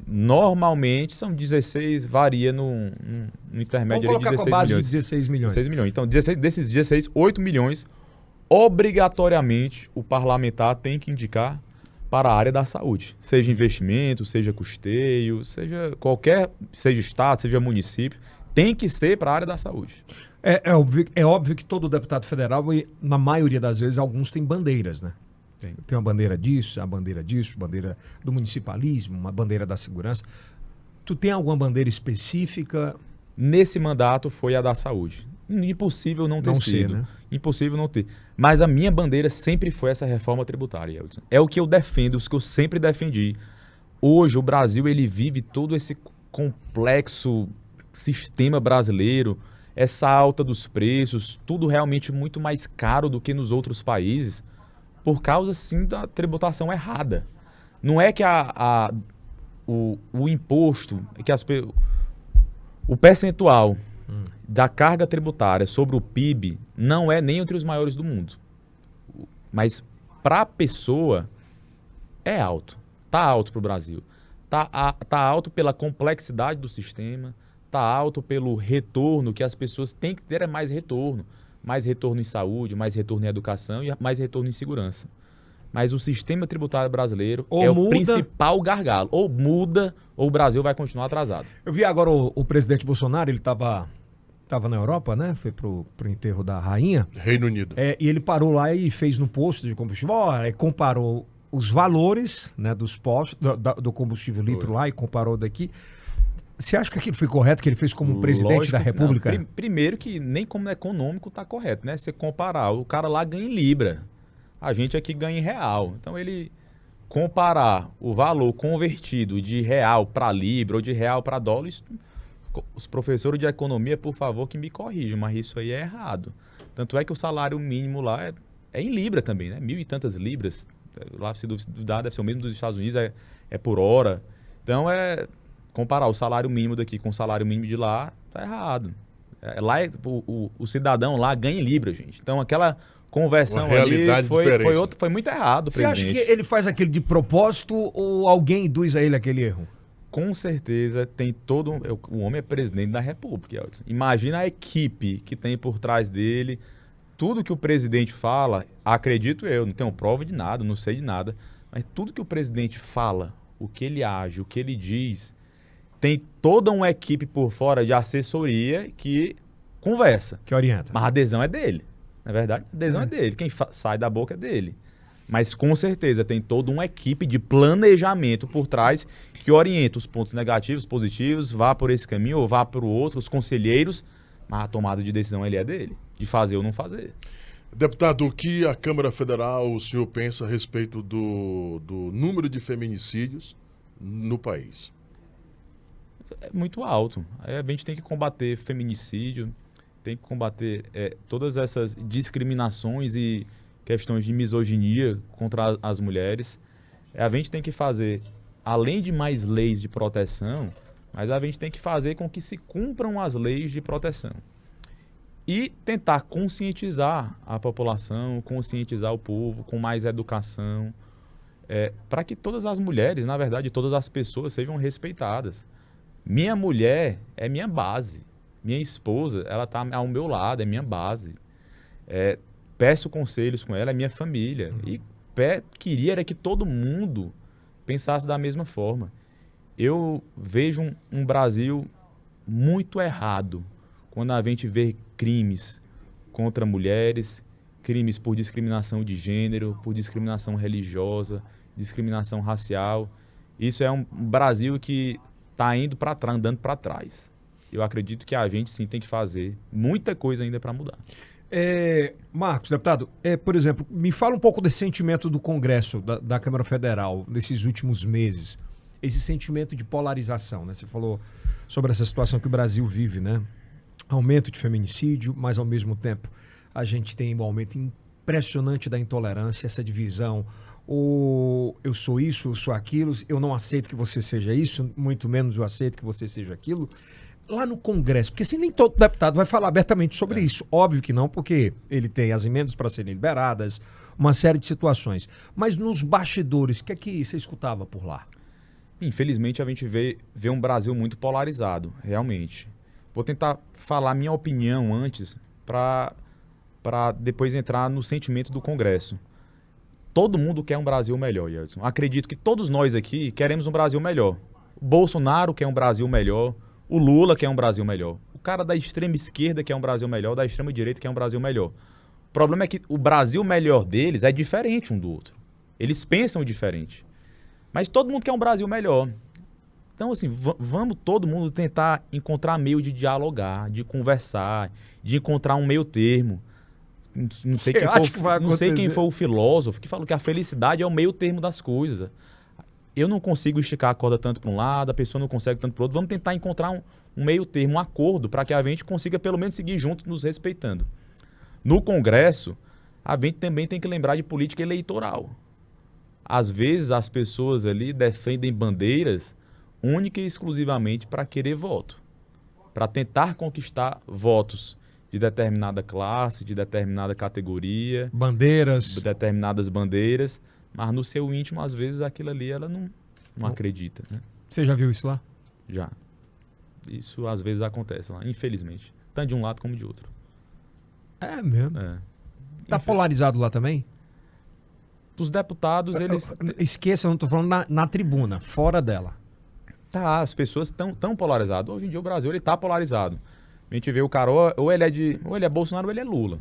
S3: normalmente são 16, varia no intermédio
S1: Vamos colocar
S3: de 16
S1: com a base
S3: milhões.
S1: de 16 milhões.
S3: 16 milhões. Então, desses 16, 8 milhões, obrigatoriamente, o parlamentar tem que indicar para a área da saúde. Seja investimento, seja custeio, seja estado, seja município, tem que ser para a área da saúde.
S1: É óbvio que todo deputado federal, e na maioria das vezes, alguns têm bandeiras, né? Tem uma bandeira disso, a bandeira disso, bandeira do municipalismo, uma bandeira da segurança. Tu tem alguma bandeira específica?
S3: Nesse mandato foi a da saúde. Impossível não ter sido.
S1: Né?
S3: Impossível não ter. Mas a minha bandeira sempre foi essa reforma tributária, Eldson. É o que eu defendo, o que eu sempre defendi. Hoje o Brasil ele vive todo esse complexo sistema brasileiro, essa alta dos preços, tudo realmente muito mais caro do que nos outros países, por causa, sim, da tributação errada. Não é que o imposto, o percentual da carga tributária sobre o PIB não é nem entre os maiores do mundo. Mas para a pessoa é alto. Está alto para o Brasil. Tá alto pela complexidade do sistema, está alto pelo retorno que as pessoas têm que ter, mais retorno. Mais retorno em saúde, mais retorno em educação e mais retorno em segurança. Mas o sistema tributário brasileiro o principal gargalo. Ou muda, ou o Brasil vai continuar atrasado.
S1: Eu vi agora o presidente Bolsonaro, ele estava na Europa, né? Foi pro enterro da rainha.
S2: Reino Unido.
S1: E ele parou lá e fez no posto de combustível, comparou os valores, né, dos postos, do combustível litro lá e comparou daqui. Você acha que aquilo foi correto, que ele fez como presidente da República?
S3: Não. Primeiro que nem como econômico está correto, né? Você comparar, o cara lá ganha em libra, a gente aqui ganha em real. Então ele comparar o valor convertido de real para libra ou de real para dólar, os professores de economia, por favor, que me corrijam, mas isso aí é errado. Tanto é que o salário mínimo lá é em libra também, né? 1.000 e tantas libras. Lá, se duvidar, deve ser o mesmo dos Estados Unidos, é por hora. Então comparar o salário mínimo daqui com o salário mínimo de lá, tá errado. Lá o cidadão lá ganha em libra, gente. Então aquela conversão ali foi muito errado.
S1: Você acha que ele faz aquilo de propósito ou alguém induz a ele aquele erro?
S3: Com certeza tem todo... O homem é presidente da República, Eldson. Imagina a equipe que tem por trás dele. Tudo que o presidente fala, acredito eu, não tenho prova de nada, não sei de nada, mas tudo que o presidente fala, o que ele age, o que ele diz, tem toda uma equipe por fora de assessoria que conversa.
S1: Que orienta.
S3: Mas a adesão é dele. Na verdade, a adesão é dele. Quem sai da boca é dele. Mas com certeza tem toda uma equipe de planejamento por trás que orienta os pontos negativos, positivos, vá por esse caminho ou vá por outro, os conselheiros, mas a tomada de decisão ele é dele, de fazer ou não fazer.
S2: Deputado, o que a Câmara Federal, o senhor pensa a respeito do número de feminicídios no país?
S3: É muito alto. A gente tem que combater feminicídio, tem que combater todas essas discriminações e questões de misoginia contra as mulheres. A gente tem que fazer, além de mais leis de proteção, mas a gente tem que fazer com que se cumpram as leis de proteção. E tentar conscientizar a população, conscientizar o povo com mais educação, para que todas as mulheres, na verdade, todas as pessoas sejam respeitadas. Minha mulher é minha base. Minha esposa, ela está ao meu lado, é minha base. Peço conselhos com ela, é minha família. E queria era que todo mundo pensasse da mesma forma. Eu vejo um Brasil muito errado quando a gente vê crimes contra mulheres, crimes por discriminação de gênero, por discriminação religiosa, discriminação racial. Isso é um Brasil que está indo para trás, andando para trás. Eu acredito que a gente sim tem que fazer muita coisa ainda para mudar.
S1: Marcos, deputado, por exemplo, me fala um pouco desse sentimento do Congresso, da Câmara Federal, nesses últimos meses. Esse sentimento de polarização, né? Você falou sobre essa situação que o Brasil vive, né? Aumento de feminicídio, mas ao mesmo tempo a gente tem um aumento impressionante da intolerância, essa divisão. Eu sou isso, eu sou aquilo, eu não aceito que você seja isso, muito menos eu aceito que você seja aquilo. Lá no Congresso, porque assim, nem todo deputado vai falar abertamente sobre isso. Óbvio que não, porque ele tem as emendas para serem liberadas, uma série de situações. Mas nos bastidores, o que é que você escutava por lá?
S3: Infelizmente, a gente vê um Brasil muito polarizado, realmente. Vou tentar falar minha opinião antes para depois entrar no sentimento do Congresso. Todo mundo quer um Brasil melhor, Yeltsin. Acredito que todos nós aqui queremos um Brasil melhor. O Bolsonaro quer um Brasil melhor. O Lula quer um Brasil melhor. O cara da extrema esquerda quer um Brasil melhor. Da extrema direita quer um Brasil melhor. O problema é que o Brasil melhor deles é diferente um do outro. Eles pensam diferente. Mas todo mundo quer um Brasil melhor. Então, assim, vamos todo mundo tentar encontrar meio de dialogar, de conversar, de encontrar um meio termo. Não sei quem foi o filósofo que falou que a felicidade é o meio termo das coisas. Eu não consigo esticar a corda tanto para um lado, a pessoa não consegue tanto para o outro. Vamos tentar encontrar um meio termo, um acordo, para que a gente consiga pelo menos seguir junto, nos respeitando. No Congresso, a gente também tem que lembrar de política eleitoral. Às vezes as pessoas ali defendem bandeiras única e exclusivamente para querer voto, para tentar conquistar votos de determinada classe, de determinada categoria,
S1: bandeiras,
S3: de determinadas bandeiras, mas no seu íntimo, às vezes, aquilo ali ela não acredita. Né?
S1: Você já viu isso lá?
S3: Já. Isso às vezes acontece lá, infelizmente. Tanto de um lado como de outro.
S1: É mesmo? Tá polarizado lá também?
S3: Os deputados, eles...
S1: Esqueça, eu não tô falando na tribuna, fora dela.
S3: Tá, as pessoas estão tão polarizadas. Hoje em dia o Brasil ele tá polarizado. A gente vê o cara, ou ele é Bolsonaro ou ele é Lula.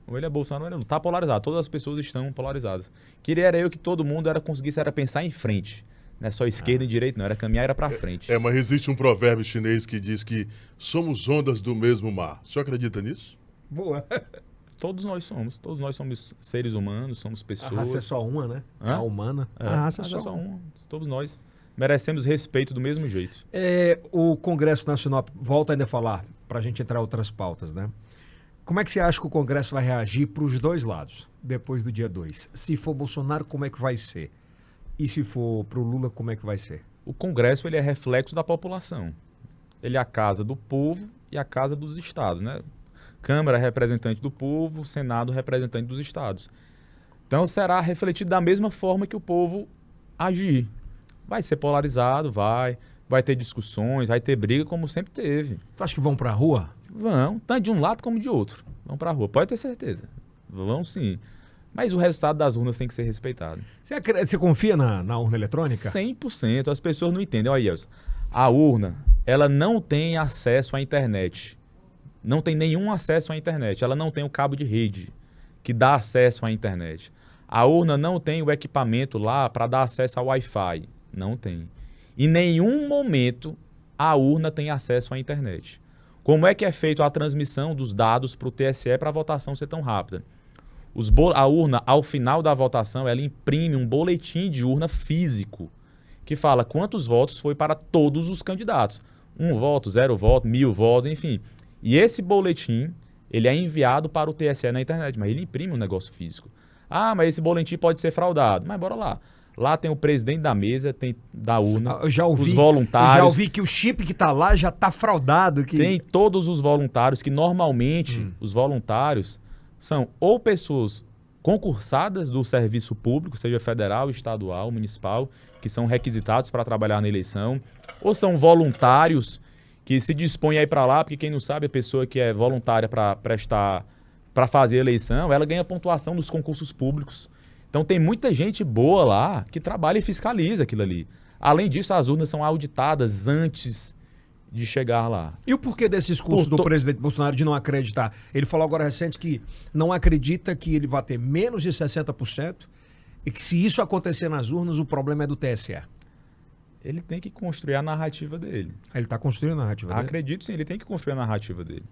S3: Ou ele é Bolsonaro ou ele é Lula. Tá polarizado, todas as pessoas estão polarizadas. Queria eu que todo mundo conseguisse pensar em frente. Não é só esquerda e direita, não. Era caminhar, era pra frente.
S2: Mas existe um provérbio chinês que diz que somos ondas do mesmo mar. O senhor acredita nisso?
S1: Boa.
S3: Todos nós somos seres humanos, somos pessoas.
S1: A raça é só uma, né?
S3: Hã?
S1: A humana.
S3: A raça é só uma. Todos nós. Merecemos respeito do mesmo jeito.
S1: O Congresso Nacional, volta ainda a falar, para a gente entrar em outras pautas, né? Como é que você acha que o Congresso vai reagir para os dois lados, depois do dia 2? Se for Bolsonaro, como é que vai ser? E se for para o Lula, como é que vai ser?
S3: O Congresso ele é reflexo da população. Ele é a casa do povo e a casa dos estados, né? Câmara representante do povo, Senado representante dos estados. Então será refletido da mesma forma que o povo agir. Vai ser polarizado, vai ter discussões, vai ter briga como sempre teve.
S1: Tu acha que vão pra rua?
S3: Vão, tanto de um lado como de outro. Vão pra rua, pode ter certeza. Vão sim. Mas o resultado das urnas tem que ser respeitado.
S1: Você confia na urna eletrônica?
S3: 100%. As pessoas não entendem. Olha, Elson, a urna, ela não tem acesso à internet. Não tem nenhum acesso à internet. Ela não tem o cabo de rede que dá acesso à internet. A urna não tem o equipamento lá para dar acesso ao Wi-Fi. Não tem. Em nenhum momento a urna tem acesso à internet. Como é que é feita a transmissão dos dados para o TSE para a votação ser tão rápida? A urna, ao final da votação, ela imprime um boletim de urna físico que fala quantos votos foi para todos os candidatos. 1 voto, 0 voto, 1000 votos, enfim. E esse boletim, ele é enviado para o TSE na internet, mas ele imprime um negócio físico. Ah, mas esse boletim pode ser fraudado. Mas bora lá. Lá tem o presidente da mesa, tem da urna, os voluntários.
S1: Eu já ouvi que o chip que está lá já está fraudado.
S3: Tem todos os voluntários, que normalmente os voluntários são ou pessoas concursadas do serviço público, seja federal, estadual, municipal, que são requisitados para trabalhar na eleição, ou são voluntários que se dispõem a ir para lá, porque quem não sabe, a pessoa que é voluntária para fazer a eleição, ela ganha pontuação nos concursos públicos. Então tem muita gente boa lá que trabalha e fiscaliza aquilo ali. Além disso, as urnas são auditadas antes de chegar lá.
S1: E o porquê desse discurso do presidente Bolsonaro de não acreditar? Ele falou agora recente que não acredita que ele vai ter menos de 60% e que se isso acontecer nas urnas, o problema é do TSE.
S3: Ele tem que construir a narrativa dele.
S1: Ele está construindo a narrativa dele?
S3: Acredito sim, ele tem que construir a narrativa dele.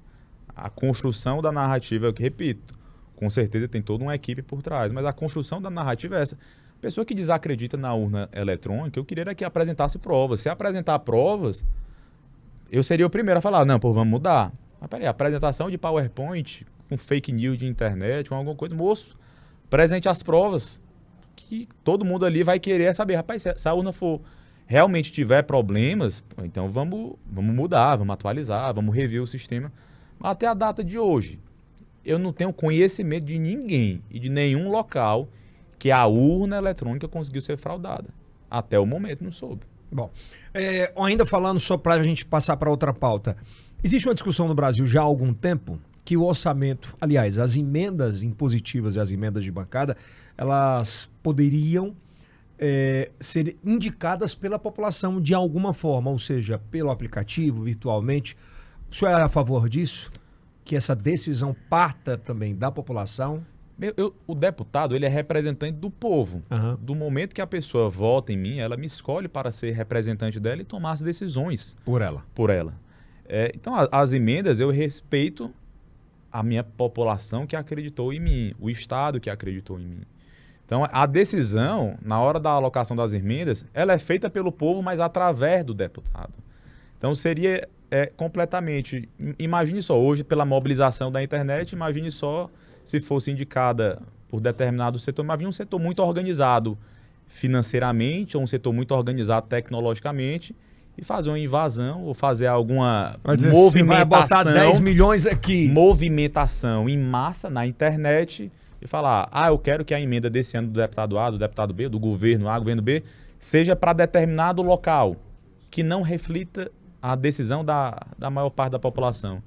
S3: a construção da narrativa, eu repito, com certeza tem toda uma equipe por trás, mas a construção da narrativa é essa. A pessoa que desacredita na urna eletrônica, eu queria que apresentasse provas. Se apresentar provas, eu seria o primeiro a falar, não, pô, vamos mudar. Mas peraí, apresentação de PowerPoint, com fake news de internet, com alguma coisa, moço, presente as provas, que todo mundo ali vai querer saber, rapaz, se a urna realmente tiver problemas, então vamos mudar, vamos atualizar, vamos rever o sistema. Até a data de hoje, eu não tenho conhecimento de ninguém e de nenhum local que a urna eletrônica conseguiu ser fraudada. Até o momento não soube.
S1: Bom, ainda falando só para a gente passar para outra pauta, existe uma discussão no Brasil já há algum tempo que o orçamento, aliás, as emendas impositivas e as emendas de bancada, elas poderiam ser indicadas pela população de alguma forma, ou seja, pelo aplicativo, virtualmente. O senhor é a favor disso? Que essa decisão parta também da população?
S3: O deputado, ele é representante do povo.
S1: Uhum.
S3: Do momento que a pessoa vota em mim, ela me escolhe para ser representante dela e tomar as decisões
S1: Por ela.
S3: Então, as emendas, eu respeito a minha população que acreditou em mim, o Estado que acreditou em mim. Então, a decisão, na hora da alocação das emendas, ela é feita pelo povo, mas através do deputado. Então, seria completamente... Imagine só, hoje, pela mobilização da internet, imagine só se fosse indicada por determinado setor. Imagine um setor muito organizado financeiramente, ou um setor muito organizado tecnologicamente, e fazer uma invasão, ou fazer alguma movimentação...
S1: Vai botar 10 milhões aqui.
S3: Movimentação em massa na internet... E falar, eu quero que a emenda desse ano do deputado A, do deputado B, do governo A, do governo B, seja para determinado local, que não reflita a decisão da maior parte da população.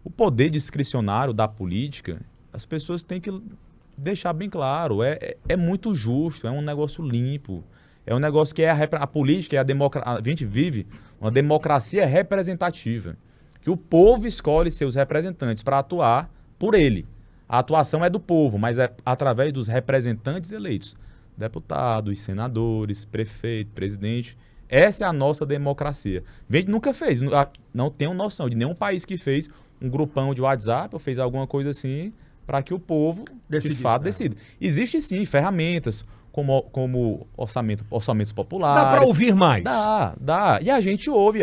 S3: O poder discricionário da política, as pessoas têm que deixar bem claro, é muito justo, é um negócio limpo, é um negócio que a política, a gente vive uma democracia representativa, que o povo escolhe seus representantes para atuar por ele. A atuação é do povo, mas é através dos representantes eleitos. Deputados, senadores, prefeito, presidente. Essa é a nossa democracia. A gente nunca fez, não tenho noção de nenhum país que fez um grupão de WhatsApp ou fez alguma coisa assim para que o povo, de fato, decida. Existem sim ferramentas como orçamentos populares.
S1: Dá para ouvir mais?
S3: Dá. E a gente ouve.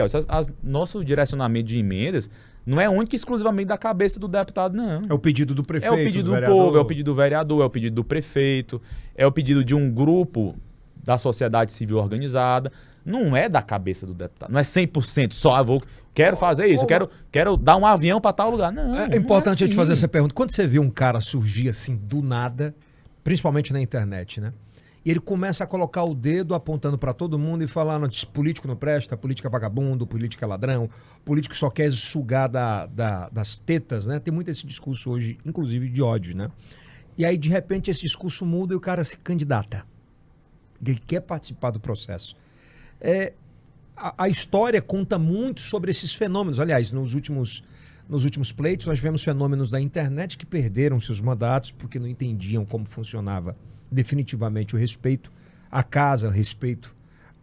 S3: Nosso direcionamento de emendas não é único e exclusivamente da cabeça do deputado, não.
S1: É o pedido do prefeito,
S3: é o pedido do povo, é o pedido do vereador, é o pedido do prefeito, é o pedido de um grupo da sociedade civil organizada. Não é da cabeça do deputado, não é 100% só, quero fazer isso, quero dar um avião para tal lugar. Não,
S1: é importante
S3: não é
S1: eu te fazer essa pergunta. Quando você vê um cara surgir assim do nada, principalmente na internet, né? E ele começa a colocar o dedo apontando para todo mundo e falando: político não presta, política é vagabundo, política é ladrão, político só quer sugar das tetas, né? Tem muito esse discurso hoje, inclusive de ódio, né? E aí, de repente, esse discurso muda e o cara se candidata. Ele quer participar do processo. A história conta muito sobre esses fenômenos. Aliás, nos últimos pleitos, nós tivemos fenômenos da internet que perderam seus mandatos porque não entendiam como funcionava definitivamente o respeito à casa, o respeito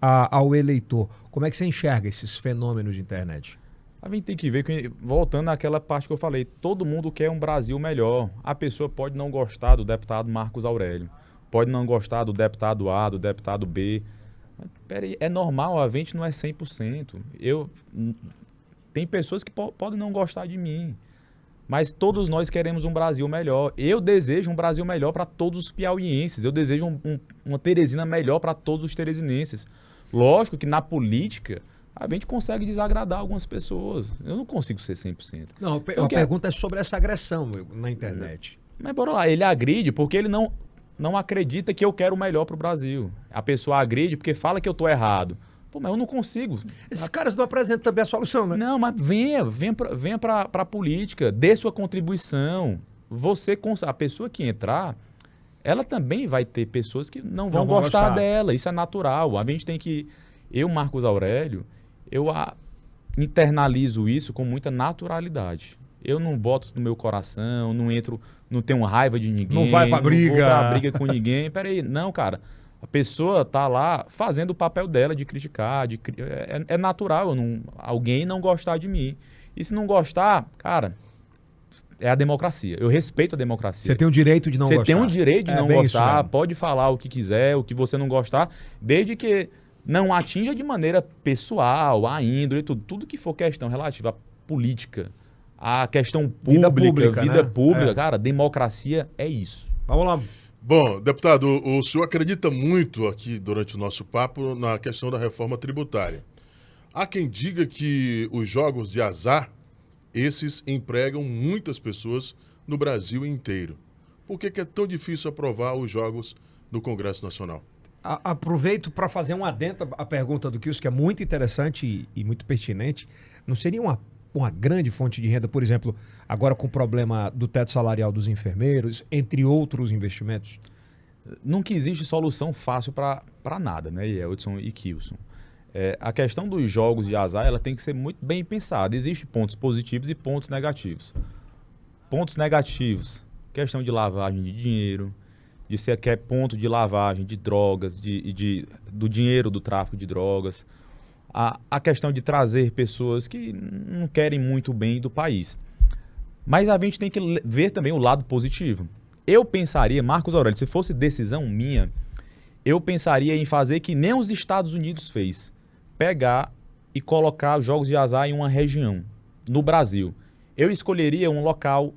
S1: ao eleitor. Como é que você enxerga esses fenômenos de internet?
S3: A gente tem que ver, voltando àquela parte que eu falei, todo mundo quer um Brasil melhor. A pessoa pode não gostar do deputado Marcos Aurélio, pode não gostar do deputado A, do deputado B. Peraí, é normal, a gente não é 100%. Tem pessoas que podem não gostar de mim, mas todos nós queremos um Brasil melhor. Eu desejo um Brasil melhor para todos os piauienses. Eu desejo uma Teresina melhor para todos os teresinenses. Lógico que na política a gente consegue desagradar algumas pessoas. Eu não consigo ser 100%.
S1: Não, a pergunta é sobre essa agressão na internet.
S3: Mas bora lá, ele agride porque ele não acredita que eu quero o melhor para o Brasil. A pessoa agride porque fala que eu estou errado. Pô, mas eu não consigo.
S1: Esses caras não apresentam também a solução, né?
S3: Não, mas venha para a política, dê sua contribuição. A pessoa que entrar, ela também vai ter pessoas que não vão gostar dela. Isso é natural. A gente tem que... Eu, Marcos Aurélio, internalizo isso com muita naturalidade. Eu não boto no meu coração, não tenho raiva de ninguém.
S1: Não vai pra briga.
S3: Não vou pra briga com ninguém. Peraí, não, cara. A pessoa tá lá fazendo o papel dela de criticar, é natural alguém não gostar de mim. E se não gostar, cara, é a democracia. Eu respeito a democracia.
S1: Você tem o direito de não gostar.
S3: Você tem o direito de não
S1: bem isso
S3: gostar,
S1: mesmo.
S3: pode falar o que quiser, o que você não gostar, desde que não atinja de maneira pessoal, a índole, tudo que for questão relativa à política, à questão pública, vida pública,
S1: É.
S3: cara, democracia é isso.
S1: Vamos lá.
S2: Bom, deputado, o senhor acredita muito aqui durante o nosso papo na questão da reforma tributária. Há quem diga que os jogos de azar, esses empregam muitas pessoas no Brasil inteiro. Por que é tão difícil aprovar os jogos no Congresso Nacional?
S1: Aproveito para fazer um adendo à pergunta do Kilson, que é muito interessante e muito pertinente. Não seria uma grande fonte de renda, por exemplo, agora com o problema do teto salarial dos enfermeiros, entre outros investimentos?
S3: Nunca existe solução fácil para nada, né, Yeldson e Kilson. A questão dos jogos de azar ela tem que ser muito bem pensada. Existem pontos positivos e pontos negativos. Pontos negativos, questão de lavagem de dinheiro, de ser que é ponto de lavagem de drogas, do dinheiro do tráfico de drogas. A questão de trazer pessoas que não querem muito bem do país. Mas a gente tem que ver também o lado positivo. Eu pensaria, Marcos Aurélio, se fosse decisão minha, eu pensaria em fazer que nem os Estados Unidos fez. Pegar e colocar os jogos de azar em uma região, no Brasil. Eu escolheria um local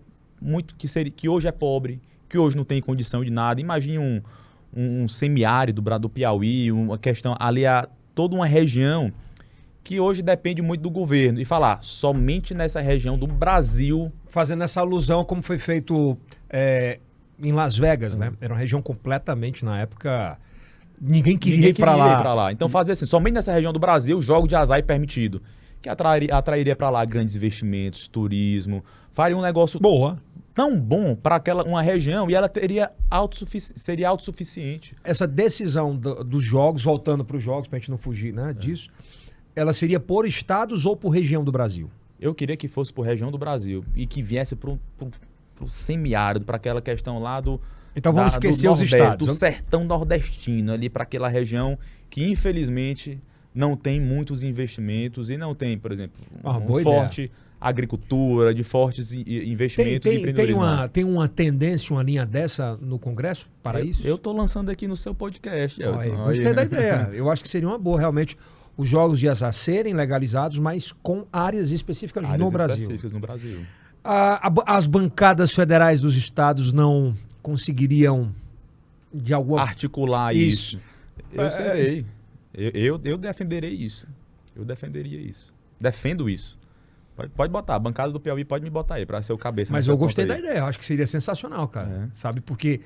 S3: que hoje é pobre, que hoje não tem condição de nada. Imagine um semiárido do Piauí, uma questão ali, toda uma região que hoje depende muito do governo. E falar somente nessa região do Brasil.
S1: Fazendo essa alusão como foi feito em Las Vegas, né? Era uma região completamente, na época, ninguém queria ir para lá.
S3: Então fazer assim, somente nessa região do Brasil, jogo de azar é permitido. Que atrairia para lá grandes investimentos, turismo, faria um negócio tão bom para uma região e ela seria autossuficiente.
S1: Essa decisão dos jogos, voltando para os jogos, para a gente não fugir, né, disso, ela seria por estados ou por região do Brasil?
S3: Eu queria que fosse por região do Brasil e que viesse para o semiárido, para aquela questão lá
S1: Então vamos esquecer os estados.
S3: Do sertão nordestino, ali para aquela região que, infelizmente, não tem muitos investimentos e não tem, por exemplo, uma forte agricultura, de fortes investimentos e empreendedorismo.
S1: Tem uma tendência, uma linha dessa no Congresso para isso?
S3: Eu estou lançando aqui no seu podcast, Yeldson.
S1: Gostei da ideia. Eu acho que seria uma boa, realmente, os jogos de azar serem legalizados, mas com áreas específicas no Brasil. As bancadas federais dos estados não conseguiriam, de alguma forma,
S3: articular isso. Eu serei. Eu defenderei isso. Eu defenderia isso. Defendo isso. Pode botar. A bancada do Piauí pode me botar aí para ser o cabeça.
S1: Mas eu gostei da ideia. Eu acho que seria sensacional, cara. Sabe? Porque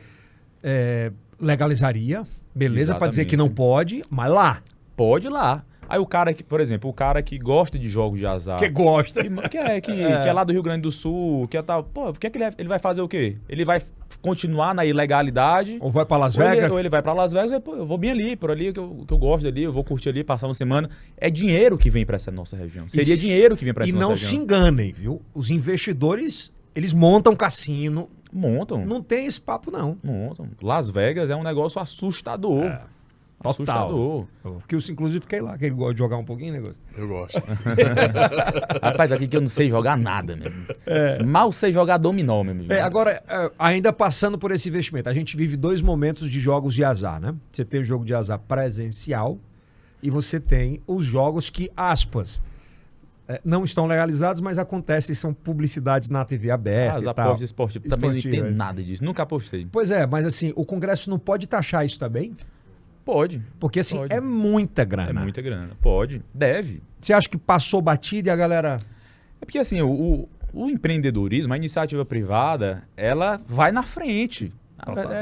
S1: legalizaria, beleza, para dizer que não pode, mas lá.
S3: Pode lá. Aí o cara que, por exemplo, que gosta de jogos de azar.
S1: Que gosta.
S3: Que é lá do Rio Grande do Sul, que é tal. Pô, que ele vai fazer o quê? Ele vai continuar na ilegalidade.
S1: Ou vai para Las Vegas?
S3: Ou ele vai para Las Vegas, pô, eu vou bem ali, por ali, que eu gosto dali, eu vou curtir ali, passar uma semana. É dinheiro que vem para essa nossa região. Seria dinheiro que vem para essa nossa região.
S1: E não se enganem, viu? Os investidores, eles montam cassino.
S3: Montam.
S1: Não tem esse papo, não.
S3: Montam. Las Vegas é um negócio assustador. Assustador.
S1: Porque eu, inclusive, fiquei lá, que ele gosta de jogar um pouquinho, negócio.
S2: Eu gosto.
S3: Rapaz, aqui que eu não sei jogar nada, mesmo. Mal sei jogar dominó, meu amigo.
S1: Agora, ainda passando por esse investimento, a gente vive 2 momentos de jogos de azar, né? Você tem o jogo de azar presencial e você tem os jogos que, aspas, não estão legalizados, mas acontecem, são publicidades na TV aberta
S3: As
S1: e tal.
S3: apostas esportivas. Também não entendo nada disso. Nunca apostei.
S1: Pois é, mas assim, o Congresso não pode taxar isso também?
S3: Pode.
S1: Porque assim,
S3: pode.
S1: É muita grana.
S3: É muita grana. Pode. Deve.
S1: Você acha que passou batida e a galera...
S3: É porque assim, o empreendedorismo, a iniciativa privada, ela vai na frente.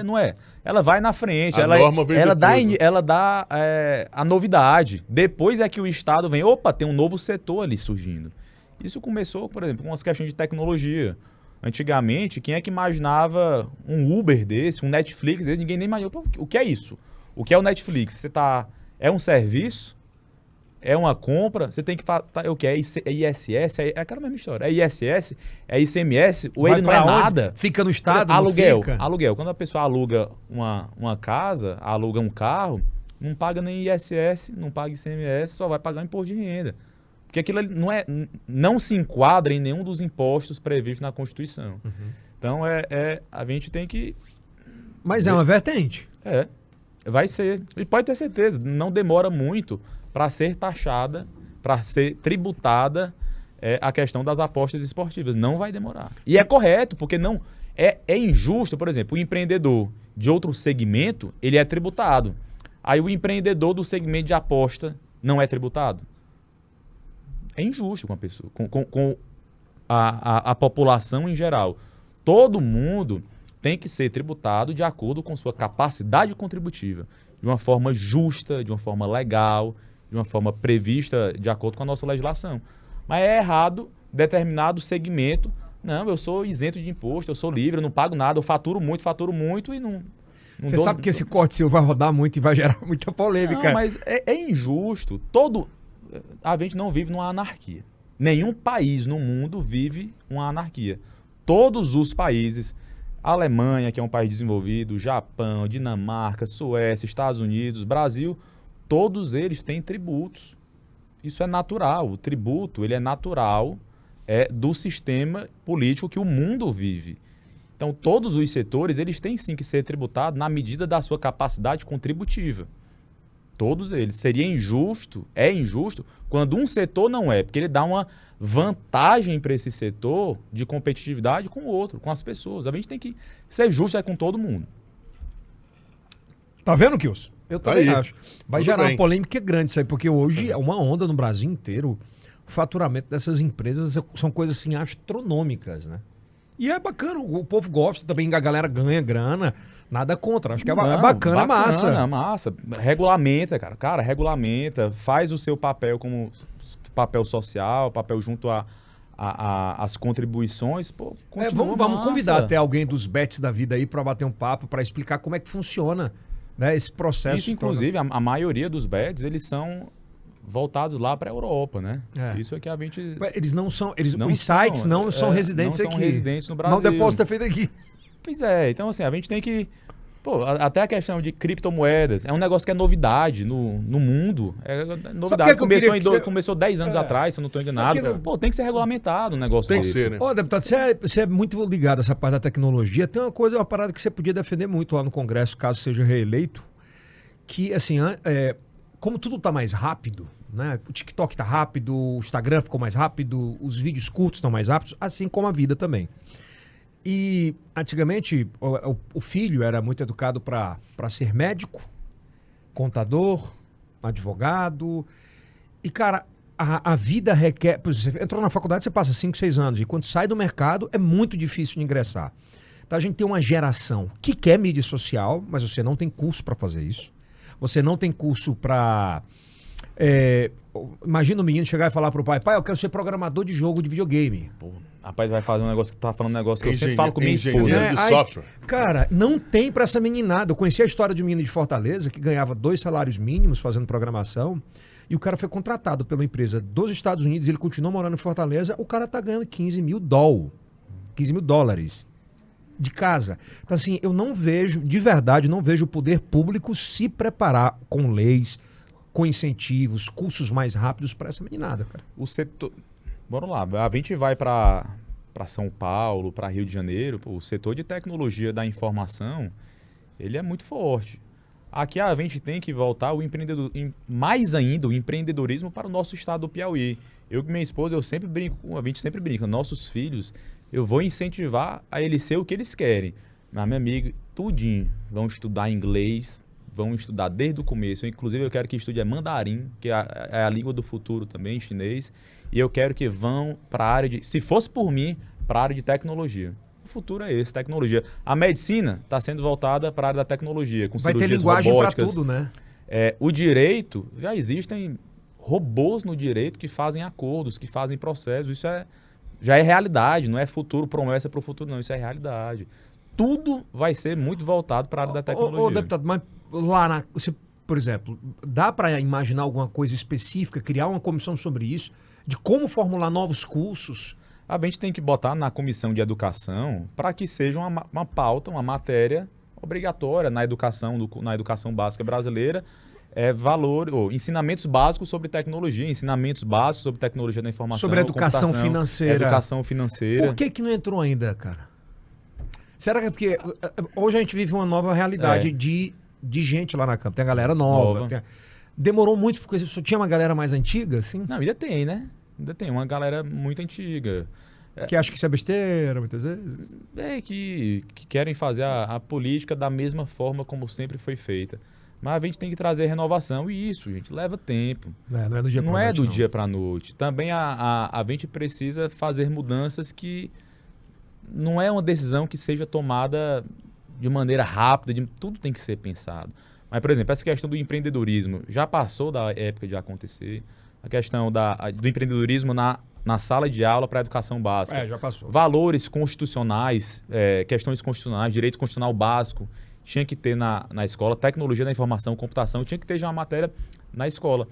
S3: Não é? Ela vai na frente. Ela dá a novidade. Depois é que o Estado vem, opa, tem um novo setor ali surgindo. Isso começou, por exemplo, com as questões de tecnologia. Antigamente, quem é que imaginava um Uber desse, um Netflix desse? Ninguém nem imaginou. O que é isso? O que é o Netflix? É um serviço? É uma compra? Você tem que falar. O que é ISS? É aquela mesma história. É ISS? É ICMS? Ou ele não é nada?
S1: Fica no estado?
S3: Aluguel.
S1: Não fica?
S3: Aluguel. Quando a pessoa aluga uma casa, aluga um carro, não paga nem ISS, não paga ICMS, só vai pagar imposto de renda. Porque aquilo ali não se enquadra em nenhum dos impostos previstos na Constituição. Então, a gente tem que...
S1: Mas é uma vertente.
S3: Vai ser. E pode ter certeza, não demora muito para ser taxada, para ser tributada a questão das apostas esportivas. Não vai demorar. E é correto, porque não é injusto, por exemplo, o empreendedor de outro segmento, ele é tributado. Aí o empreendedor do segmento de aposta não é tributado. É injusto com a pessoa, com a população em geral. Todo mundo tem que ser tributado de acordo com sua capacidade contributiva, de uma forma justa, de uma forma legal, de uma forma prevista de acordo com a nossa legislação. Mas é errado determinado segmento. Não, eu sou isento de imposto, eu sou livre, eu não pago nada, eu faturo muito e não
S1: Você sabe que esse corte seu vai rodar muito e vai gerar muita polêmica.
S3: Não, mas é injusto. A gente não vive numa anarquia. Nenhum país no mundo vive uma anarquia. Todos os países, a Alemanha, que é um país desenvolvido, Japão, Dinamarca, Suécia, Estados Unidos, Brasil, todos eles têm tributos. Isso é natural. O tributo, ele é natural do sistema político que o mundo vive. Então, todos os setores, eles têm sim que ser tributados na medida da sua capacidade contributiva. Todos eles. Seria injusto, é injusto, quando um setor não é, porque ele dá uma vantagem para esse setor de competitividade com o outro, com as pessoas. A gente tem que ser justo com todo mundo.
S1: Tá vendo, Kilson? Eu também acho. Vai
S2: Tudo
S1: gerar
S2: bem.
S1: uma polêmica grande isso aí, porque hoje é uma onda no Brasil inteiro. O faturamento dessas empresas são coisas assim astronômicas, né? E é bacana, o povo gosta também, a galera ganha grana, nada contra. Acho que é bacana, massa.
S3: Massa. Regulamenta, cara. Cara, regulamenta, faz o seu papel como papel social, papel junto às contribuições. Pô,
S1: vamos convidar até alguém dos bets da vida aí para bater um papo, para explicar como é que funciona, né, esse processo.
S3: Isso, inclusive, a maioria dos bets, eles são voltados lá para a Europa, né? Isso é que a gente...
S1: Eles não são... os sites não são residentes aqui.
S3: Não são residentes no Brasil.
S1: Não, o depósito é feito aqui.
S3: Pois é. Então, assim, a gente tem que... Pô, até a questão de criptomoedas é um negócio que é novidade no mundo. É novidade. Começou 10 anos atrás, se eu não estou enganado. Pô, tem que ser regulamentado um negócio
S2: Tem que
S3: desse.
S2: ser, né?
S1: Ô, deputado, você é muito ligado a essa parte da tecnologia. Tem uma parada que você podia defender muito lá no Congresso, caso seja reeleito, que, assim, como tudo está mais rápido, né? O TikTok está rápido, o Instagram ficou mais rápido, os vídeos curtos estão mais rápidos, assim como a vida também. E antigamente o filho era muito educado para ser médico, contador, advogado. E, cara, a vida requer... Por exemplo, você entrou na faculdade, você passa 5, 6 anos. E quando sai do mercado, é muito difícil de ingressar. Então a gente tem uma geração que quer mídia social, mas você não tem curso para fazer isso. Você não tem curso para... imagina o menino chegar e falar pro pai, eu quero ser programador de jogo de videogame.
S3: Pô, rapaz, vai fazer um negócio que tá falando um negócio que eu sempre falo com minha esposa.
S2: De software.
S1: Cara, não tem pra essa meninada. Eu conheci a história de um menino de Fortaleza que ganhava 2 salários mínimos fazendo programação e o cara foi contratado pela empresa dos Estados Unidos, ele continuou morando em Fortaleza, o cara tá ganhando 15 mil dólares de casa. Então, assim, eu não vejo, de verdade, não vejo o poder público se preparar com leis, com incentivos, cursos mais rápidos para essa meninada, cara.
S3: O setor... Bora lá, a gente vai para São Paulo, para Rio de Janeiro, o setor de tecnologia da informação, ele é muito forte. Aqui a gente tem que voltar mais ainda o empreendedorismo para o nosso estado do Piauí. Eu com minha esposa, a gente sempre brinca, nossos filhos, eu vou incentivar a eles ser o que eles querem. Mas, meu amigo, tudinho, vão estudar inglês, vão estudar desde o começo. Inclusive, eu quero que estude mandarim, que é a língua do futuro também, chinês. E eu quero que vão para a área de... Se fosse por mim, para a área de tecnologia. O futuro é esse, tecnologia. A medicina está sendo voltada para a área da tecnologia, com
S1: vai
S3: cirurgias
S1: ter linguagem para
S3: robóticas.
S1: tudo, né?
S3: O direito, já existem robôs no direito que fazem acordos, que fazem processos. Isso já é realidade, não é futuro, promessa para o futuro, não. Isso é realidade. Tudo vai ser muito voltado para a área da tecnologia.
S1: Ô, deputado, mas lá, você, por exemplo, dá para imaginar alguma coisa específica, criar uma comissão sobre isso, de como formular novos cursos?
S3: A gente tem que botar na comissão de educação para que seja uma pauta, uma matéria obrigatória na educação básica brasileira, valor, ou ensinamentos básicos sobre tecnologia, ensinamentos básicos sobre tecnologia da informação,
S1: Sobre educação financeira.
S3: Educação financeira.
S1: Por que não entrou ainda, cara? Será que é porque hoje a gente vive uma nova realidade de gente lá na campo? Tem a galera nova. Demorou muito porque só tinha uma galera mais antiga, assim?
S3: Não, ainda tem, né? Ainda tem uma galera muito antiga.
S1: Que acha que isso é besteira, muitas vezes.
S3: Que querem fazer a política da mesma forma como sempre foi feita. Mas a gente tem que trazer renovação e isso, gente, leva tempo.
S1: Não é do dia para
S3: noite.
S1: Não é do
S3: dia para noite. Também a gente precisa fazer mudanças que não é uma decisão que seja tomada de maneira rápida, tudo tem que ser pensado. Mas, por exemplo, essa questão do empreendedorismo já passou da época de acontecer. A questão do empreendedorismo na sala de aula para a educação básica.
S1: Já passou.
S3: Valores constitucionais, questões constitucionais, direito constitucional básico, tinha que ter na escola. Tecnologia da informação, computação, tinha que ter já uma matéria na escola.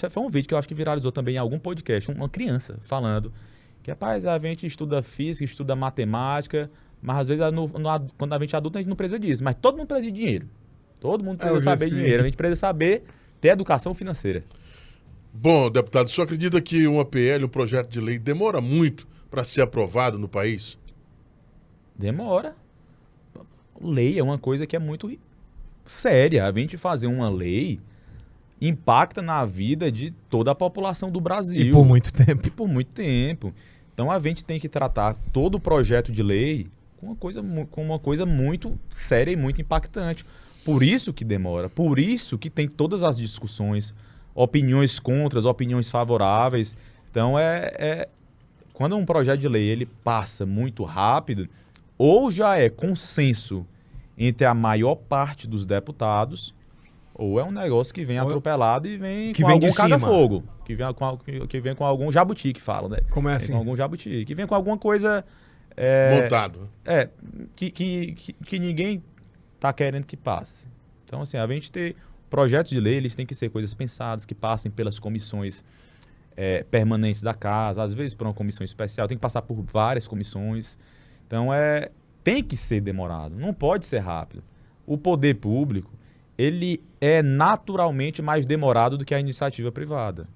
S3: Foi um vídeo que eu acho que viralizou também em algum podcast, uma criança falando que, rapaz, a gente estuda física, estuda matemática, mas às vezes quando a gente é adulto a gente não precisa disso. Mas todo mundo precisa de dinheiro. Todo mundo precisa saber dinheiro. A gente precisa saber ter educação financeira.
S2: Bom, deputado, o senhor acredita que uma PL, um projeto de lei, demora muito para ser aprovado no país?
S3: Demora. Lei é uma coisa que é muito séria. A gente fazer uma lei impacta na vida de toda a população do Brasil.
S1: E por muito tempo.
S3: Então a gente tem que tratar todo o projeto de lei com uma coisa muito séria e muito impactante. Por isso que demora, por isso que tem todas as discussões, opiniões contras, opiniões favoráveis. Então quando um projeto de lei ele passa muito rápido, ou já é consenso entre a maior parte dos deputados, ou é um negócio que vem atropelado e vem com algum caga-fogo. Que vem com algum jabuti, que falam, né?
S1: Como é assim?
S3: Vem com algum jabuti. Que vem com alguma coisa...
S2: montado.
S3: Que ninguém está querendo que passe. Então, assim, a gente ter projetos de lei, eles têm que ser coisas pensadas, que passem pelas comissões permanentes da casa, às vezes por uma comissão especial, tem que passar por várias comissões. Então, tem que ser demorado, não pode ser rápido. O poder público, ele é naturalmente mais demorado do que a iniciativa privada.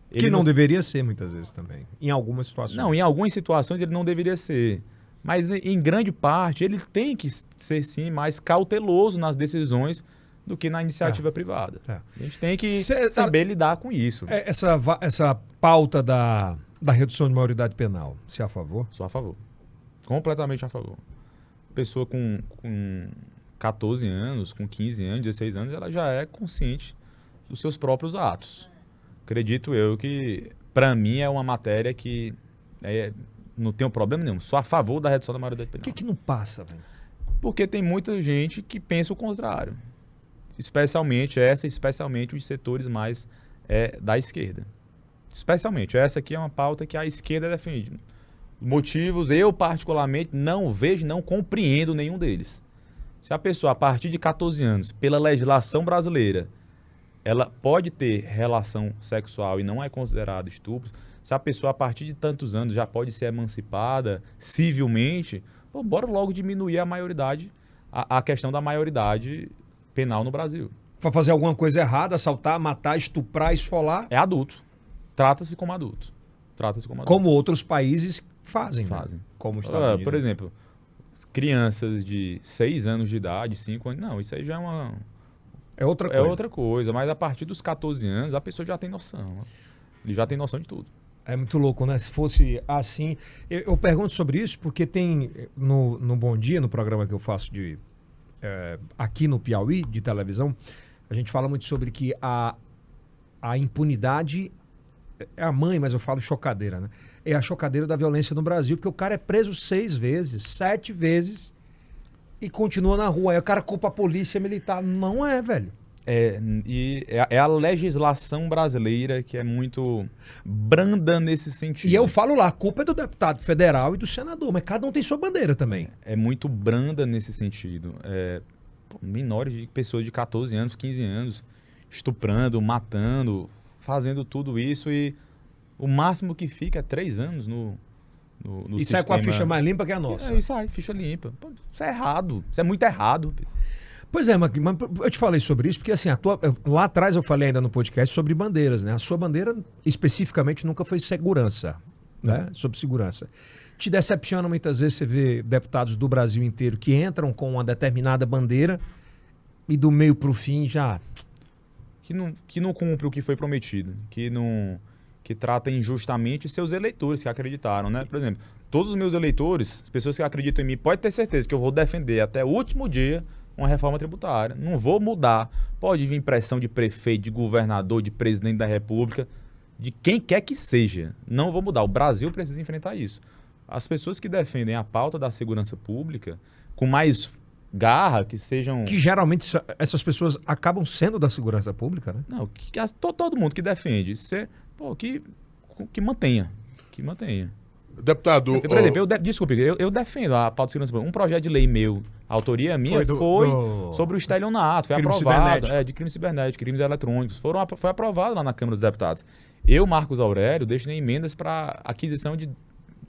S1: Que não deveria ser muitas vezes também, em algumas situações.
S3: Não, em algumas situações ele não deveria ser. Mas em grande parte ele tem que ser sim mais cauteloso nas decisões do que na iniciativa privada. A gente tem que saber lidar com isso.
S1: Essa pauta da redução de maioridade penal, você é a favor?
S3: Sou a favor. Completamente a favor. Pessoa com 14 anos, com 15 anos, 16 anos, ela já é consciente dos seus próprios atos. Acredito eu que, para mim, é uma matéria que não tem problema nenhum. Sou a favor da redução da maioridade penal.
S1: Por que não passa, velho?
S3: Porque tem muita gente que pensa o contrário. Especialmente os setores mais da esquerda. Especialmente. Essa aqui é uma pauta que a esquerda defende. Motivos, eu particularmente não vejo, não compreendo nenhum deles. Se a pessoa, a partir de 14 anos, pela legislação brasileira, ela pode ter relação sexual e não é considerado estupro, se a pessoa, a partir de tantos anos, já pode ser emancipada civilmente, bora logo diminuir a maioridade, a questão da maioridade penal no Brasil.
S1: Para fazer alguma coisa errada, assaltar, matar, estuprar, esfolar?
S3: É adulto. Trata-se como adulto.
S1: Como outros países fazem. Né? Como os Estados Unidos.
S3: Por exemplo, crianças de 6 anos de idade, 5 anos... Não, isso aí já é uma...
S1: É outra coisa.
S3: É outra coisa, mas a partir dos 14 anos a pessoa já tem noção. Ele já tem noção de tudo.
S1: É muito louco, né? Se fosse assim... Eu pergunto sobre isso porque tem no Bom Dia, no programa que eu faço aqui no Piauí, de televisão, a gente fala muito sobre que a impunidade é a mãe, mas eu falo chocadeira, né? É a chocadeira da violência no Brasil, porque o cara é preso 6 vezes, 7 vezes e continua na rua. Aí o cara culpa a polícia militar. Não é, velho.
S3: É a legislação brasileira que é muito branda nesse sentido.
S1: E eu falo lá, a culpa é do deputado federal e do senador, mas cada um tem sua bandeira também.
S3: É muito branda nesse sentido. Menores de pessoas de 14 anos, 15 anos, estuprando, matando, fazendo tudo isso e o máximo que fica é 3 anos no
S1: e
S3: sistema.
S1: sai com a ficha mais limpa que a nossa.
S3: E sai, ficha limpa. Isso é errado. Isso é muito errado.
S1: Pois é, mas eu te falei sobre isso porque assim, lá atrás eu falei ainda no podcast sobre bandeiras, né? A sua bandeira especificamente nunca foi segurança, né? Sobre segurança. Te decepciona muitas vezes você vê deputados do Brasil inteiro que entram com uma determinada bandeira e do meio para o fim já...
S3: Que não cumpre o que foi prometido, que trata injustamente seus eleitores que acreditaram, né? Por exemplo, todos os meus eleitores, as pessoas que acreditam em mim, pode ter certeza que eu vou defender até o último dia uma reforma tributária. Não vou mudar. Pode vir pressão de prefeito, de governador, de presidente da República, de quem quer que seja. Não vou mudar. O Brasil precisa enfrentar isso. As pessoas que defendem a pauta da segurança pública com mais garra, que sejam...
S1: Que geralmente essas pessoas acabam sendo da segurança pública, né?
S3: Não, todo mundo que defende, que mantenha. Que mantenha.
S2: Deputado...
S3: Por exemplo, desculpe, eu defendo a pauta de segurança pública. Um projeto de lei meu, a autoria minha, foi sobre o estelionato, foi
S1: crime
S3: aprovado.
S1: cibernético.
S3: De crime cibernético, crimes eletrônicos. Foi aprovado lá na Câmara dos Deputados. Eu, Marcos Aurélio, deixei emendas para aquisição de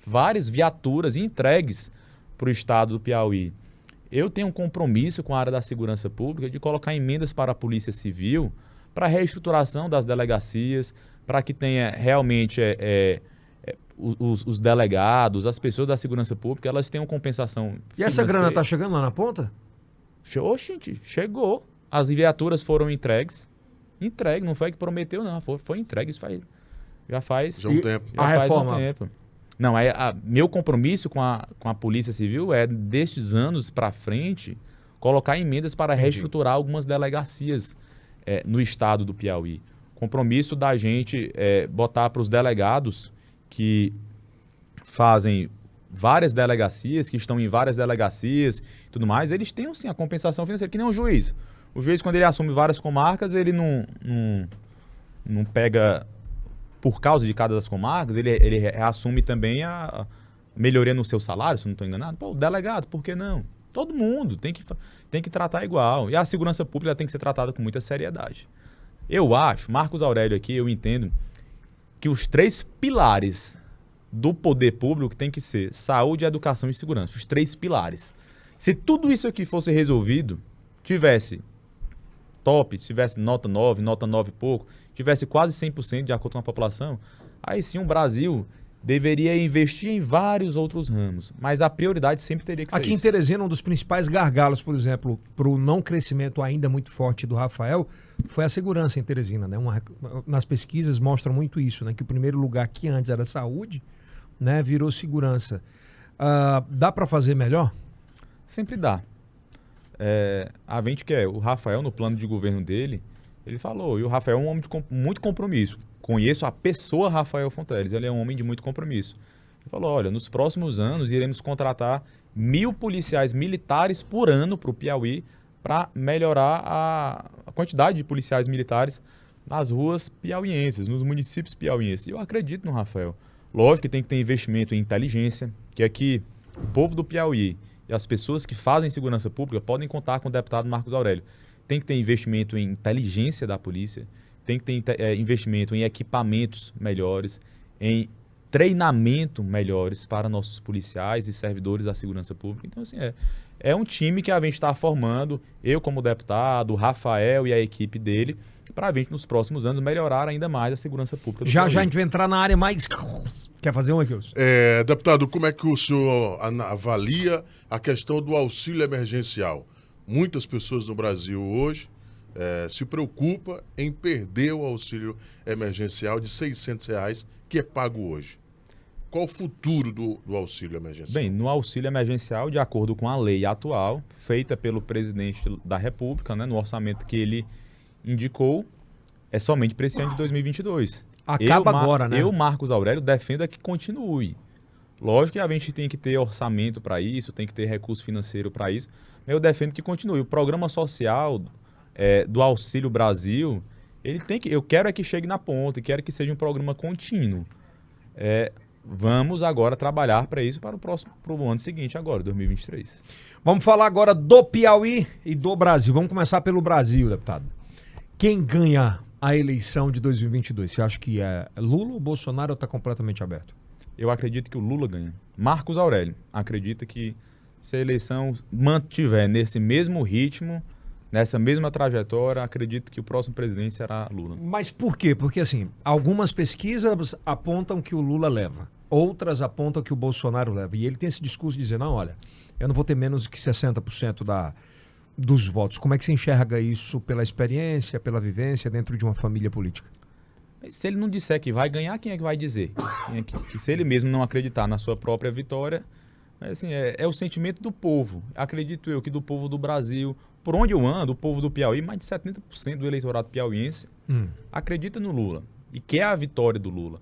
S3: várias viaturas entregues para o estado do Piauí. Eu tenho um compromisso com a área da segurança pública de colocar emendas para a Polícia Civil, para a reestruturação das delegacias, para que tenha realmente os delegados, as pessoas da segurança pública, elas tenham compensação
S1: E essa grana está chegando lá na ponta?
S3: Oxente, chegou. As viaturas foram entregues. Entregue, não foi que prometeu, não. Foi entregue, isso já faz
S2: um tempo.
S3: Já
S1: A
S3: faz
S1: reforma?
S3: um tempo. Não, meu compromisso com a Polícia Civil é, destes anos para frente, colocar emendas para reestruturar algumas delegacias no estado do Piauí. Compromisso da gente botar para os delegados que fazem várias delegacias, que estão em várias delegacias e tudo mais, eles têm sim a compensação financeira, que nem o juiz. O juiz, quando ele assume várias comarcas, ele não pega... Por causa de cada das comarcas, ele assume também a melhoria no seu salário, se não estou enganado. Pô, o delegado, por que não? Todo mundo tem que tratar igual. E a segurança pública tem que ser tratada com muita seriedade. Eu acho, Marcos Aurélio aqui, eu entendo que os 3 pilares do poder público tem que ser saúde, educação e segurança. Os 3 pilares. Se tudo isso aqui fosse resolvido, tivesse top, tivesse nota 9 e pouco, tivesse quase 100% de acordo com a população, aí sim o Brasil deveria investir em vários outros ramos. Mas a prioridade sempre teria que ser
S1: Aqui em
S3: isso.
S1: Teresina, um dos principais gargalos, por exemplo, para o não crescimento ainda muito forte do Rafael, foi a segurança em Teresina, né? Nas pesquisas mostram muito isso, né? Que o primeiro lugar que antes era saúde, né, virou segurança. Dá para fazer melhor?
S3: Sempre dá. A gente quer, o Rafael, no plano de governo dele, ele falou, e o Rafael é um homem de muito compromisso. Conheço a pessoa Rafael Fonteles, ele é um homem de muito compromisso. Ele falou, olha, nos próximos anos iremos contratar 1.000 policiais militares por ano para o Piauí para melhorar a quantidade de policiais militares nas ruas piauienses, nos municípios piauienses. E eu acredito no Rafael. Lógico que tem que ter investimento em inteligência, que aqui o povo do Piauí e as pessoas que fazem segurança pública podem contar com o deputado Marcos Aurélio. Tem que ter investimento em inteligência da polícia, tem que ter investimento em equipamentos melhores, em treinamento melhores para nossos policiais e servidores da segurança pública. Então, assim, é um time que a gente está formando, eu como deputado, o Rafael e a equipe dele, para a gente, nos próximos anos, melhorar ainda mais a segurança pública do Piauí.
S1: Já a gente vai entrar na área mais... Quer fazer uma, Kilson?
S2: Deputado, como é que o senhor avalia a questão do auxílio emergencial? Muitas pessoas no Brasil hoje se preocupam em perder o auxílio emergencial de R$600 que é pago hoje. Qual o futuro do auxílio emergencial?
S3: Bem, no auxílio emergencial, de acordo com a lei atual, feita pelo presidente da República, né, no orçamento que ele indicou, é somente para esse ano de 2022.
S1: Acaba agora, né?
S3: Eu, Marcos Aurélio, defendo que continue. Lógico que a gente tem que ter orçamento para isso, tem que ter recurso financeiro para isso, mas eu defendo que continue. O programa social do Auxílio Brasil, eu quero que chegue na ponta, quero que seja um programa contínuo. Vamos agora trabalhar para isso para o ano seguinte agora, 2023.
S1: Vamos falar agora do Piauí e do Brasil. Vamos começar pelo Brasil, deputado. Quem ganha a eleição de 2022? Você acha que é Lula ou Bolsonaro ou está completamente aberto?
S3: Eu acredito que o Lula ganha. Marcos Aurélio acredita que se a eleição mantiver nesse mesmo ritmo, Nessa mesma trajetória, acredito que o próximo presidente será Lula.
S1: Mas por quê? Porque, assim, algumas pesquisas apontam que o Lula leva, outras apontam que o Bolsonaro leva. E ele tem esse discurso de dizer, não, olha, eu não vou ter menos do que 60% dos votos. Como é que você enxerga isso pela experiência, pela vivência dentro de uma família política?
S3: Mas se ele não disser que vai ganhar, quem é que vai dizer? Que se ele mesmo não acreditar na sua própria vitória, assim, é o sentimento do povo. Acredito eu que do povo do Brasil, por onde eu ando, o povo do Piauí, mais de 70% do eleitorado piauiense acredita no Lula e quer a vitória do Lula.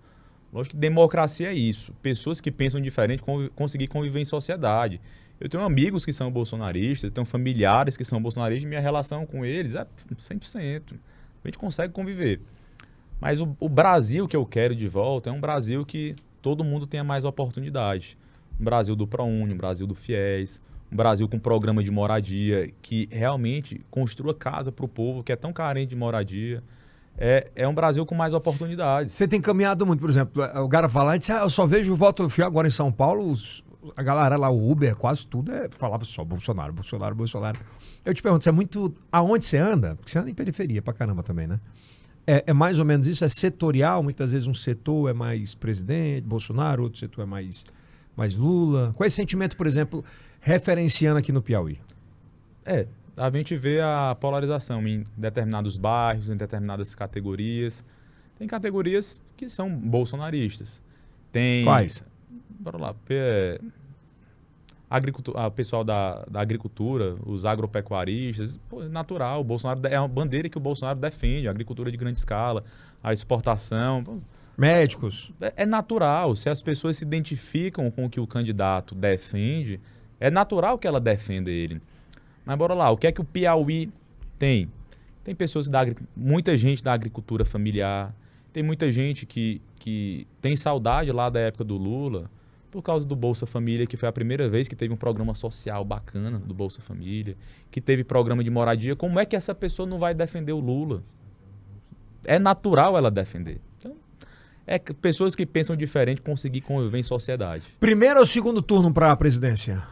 S3: Lógico que democracia é isso. Pessoas que pensam diferente conseguir conviver em sociedade. Eu tenho amigos que são bolsonaristas, tenho familiares que são bolsonaristas e minha relação com eles é 100%. A gente consegue conviver. Mas o Brasil que eu quero de volta é um Brasil que todo mundo tenha mais oportunidade. Um Brasil do ProUni, um Brasil do FIES, um Brasil com programa de moradia que realmente construa casa para o povo que é tão carente de moradia. É um Brasil com mais oportunidades.
S1: Você tem caminhado muito, por exemplo, o cara fala, eu só vejo o voto fiel agora em São Paulo, a galera lá, o Uber, quase tudo, falava só Bolsonaro, Bolsonaro, Bolsonaro. Eu te pergunto, você é muito... Aonde você anda? Porque você anda em periferia pra caramba também, né? É mais ou menos isso? É setorial? Muitas vezes um setor é mais presidente, Bolsonaro, outro setor é mais Lula. Qual é esse sentimento, por exemplo, referenciando aqui no Piauí?
S3: A gente vê a polarização em determinados bairros, em determinadas categorias. Tem categorias que são bolsonaristas. Tem...
S1: Quais?
S3: Bora lá. O pessoal da agricultura, os agropecuaristas, é natural. O Bolsonaro é uma bandeira que o Bolsonaro defende, a agricultura de grande escala, a exportação.
S1: Médicos.
S3: É natural. Se as pessoas se identificam com o que o candidato defende, é natural que ela defenda ele. Mas bora lá, o que é que o Piauí tem? Tem pessoas muita gente da agricultura familiar, tem muita gente que tem saudade lá da época do Lula, por causa do Bolsa Família, que foi a primeira vez que teve um programa social bacana do Bolsa Família, que teve programa de moradia. Como é que essa pessoa não vai defender o Lula? É natural ela defender. Então, pessoas que pensam diferente conseguir conviver em sociedade.
S1: Primeiro ou segundo turno para a presidência?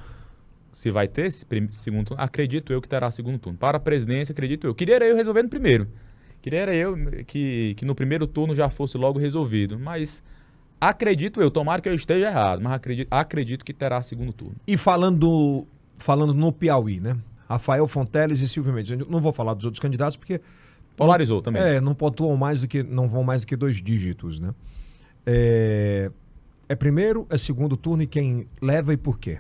S3: Se vai ter segundo turno, acredito eu que terá segundo turno. Para a presidência, acredito eu. Queria eu resolver no primeiro. Queria eu que no primeiro turno já fosse logo resolvido. Mas acredito eu, tomara que eu esteja errado, mas acredito que terá segundo turno.
S1: E falando no Piauí, né? Rafael Fonteles e Silvio Mendes. Eu não vou falar dos outros candidatos porque...
S3: Polarizou também.
S1: Não pontuam não vão mais do que 2 dígitos, né? É primeiro, é segundo turno e quem leva e por quê?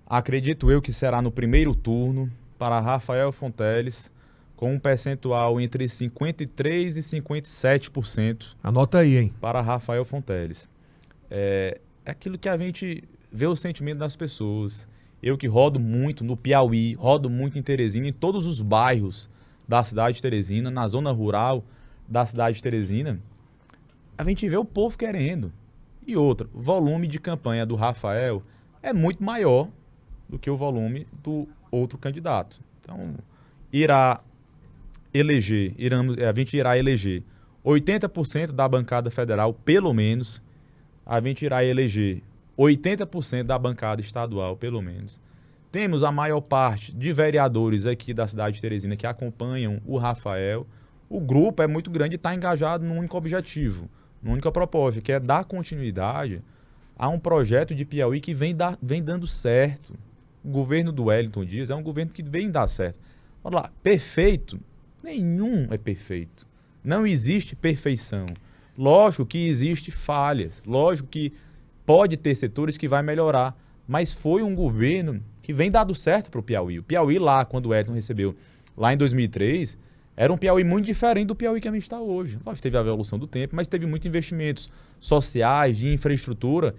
S3: Acredito eu que será no primeiro turno para Rafael Fonteles, com um percentual entre 53% e 57%.
S1: Anota aí, hein?
S3: Para Rafael Fonteles. É aquilo que a gente vê o sentimento das pessoas. Eu que rodo muito no Piauí, rodo muito em Teresina, em todos os bairros da cidade de Teresina, na zona rural da cidade de Teresina, a gente vê o povo querendo. E outra, o volume de campanha do Rafael é muito maior do que o volume do outro candidato. Então, a gente irá eleger 80% da bancada federal, pelo menos. A gente irá eleger 80% da bancada estadual, pelo menos. Temos a maior parte de vereadores aqui da cidade de Teresina que acompanham o Rafael. O grupo é muito grande e está engajado num único objetivo, numa única proposta, que é dar continuidade a um projeto de Piauí que vem dando certo. O governo do Wellington Dias é um governo que vem dar certo. Olha lá, perfeito? Nenhum é perfeito. Não existe perfeição. Lógico que existe falhas. Lógico que pode ter setores que vai melhorar. Mas foi um governo que vem dado certo para o Piauí. O Piauí lá, quando o Wellington recebeu, lá em 2003, era um Piauí muito diferente do Piauí que a gente está hoje. Lógico, teve a evolução do tempo, mas teve muitos investimentos sociais, de infraestrutura.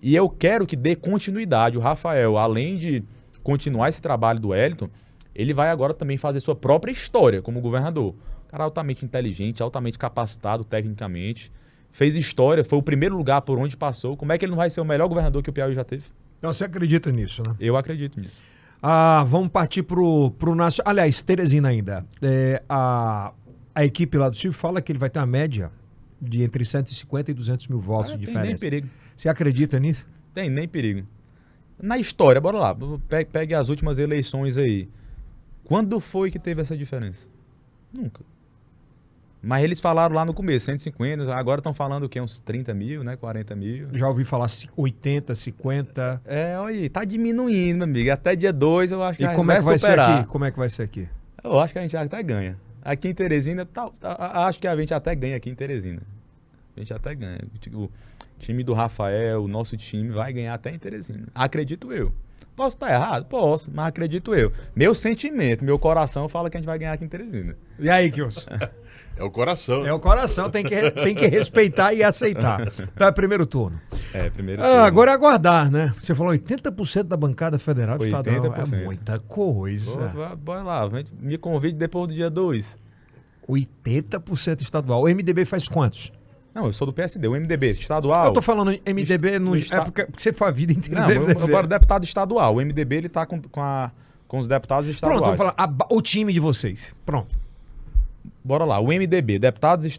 S3: E eu quero que dê continuidade. O Rafael, além de continuar esse trabalho do Wellington, ele vai agora também fazer sua própria história como governador. Cara altamente inteligente, altamente capacitado tecnicamente. Fez história, foi o primeiro lugar por onde passou. Como é que ele não vai ser o melhor governador que o Piauí já teve?
S1: Então você acredita nisso, né?
S3: Eu acredito nisso.
S1: Vamos partir pro Nacional. Aliás, Teresina ainda. A equipe lá do Silvio fala que ele vai ter uma média de entre 150 e 200 mil votos de diferença.
S3: Tem nem perigo.
S1: Você acredita nisso?
S3: Tem nem perigo. Na história, bora lá, pegue as últimas eleições aí. Quando foi que teve essa diferença? Nunca. Mas eles falaram lá no começo, 150, agora estão falando o quê? Uns 30 mil, né? 40 mil.
S1: Já ouvi falar 80, 50.
S3: Olha aí, tá diminuindo, meu amigo. Até dia 2 eu acho que
S1: E
S3: a gente
S1: como é que vai ser
S3: superar.
S1: aqui? Como é que vai ser aqui?
S3: Eu acho que a gente até ganha. Aqui em Teresina, acho que a gente até ganha aqui em Teresina. A gente até ganha. O time do Rafael, o nosso time vai ganhar até em Teresina. Acredito eu. Posso estar errado? Posso, mas acredito eu. Meu sentimento, meu coração fala que a gente vai ganhar aqui em Teresina.
S1: E aí, Kilson?
S2: É o coração.
S1: É o coração, tem que respeitar e aceitar. Então é primeiro turno.
S3: Primeiro turno.
S1: Agora é aguardar, né? Você falou 80% da bancada federal e estadual.
S3: 80%.
S1: É muita coisa.
S3: Bora lá, me convide depois do dia 2.
S1: 80% estadual. O MDB faz quantos?
S3: Não, eu sou do PSD, o MDB estadual.
S1: Eu tô falando MDB, é porque você foi a vida inteira
S3: Não,
S1: do MDB.
S3: agora deputado estadual. O MDB ele tá com os deputados estaduais.
S1: Pronto, vamos falar o time de vocês. Pronto.
S3: Bora lá. O MDB, deputados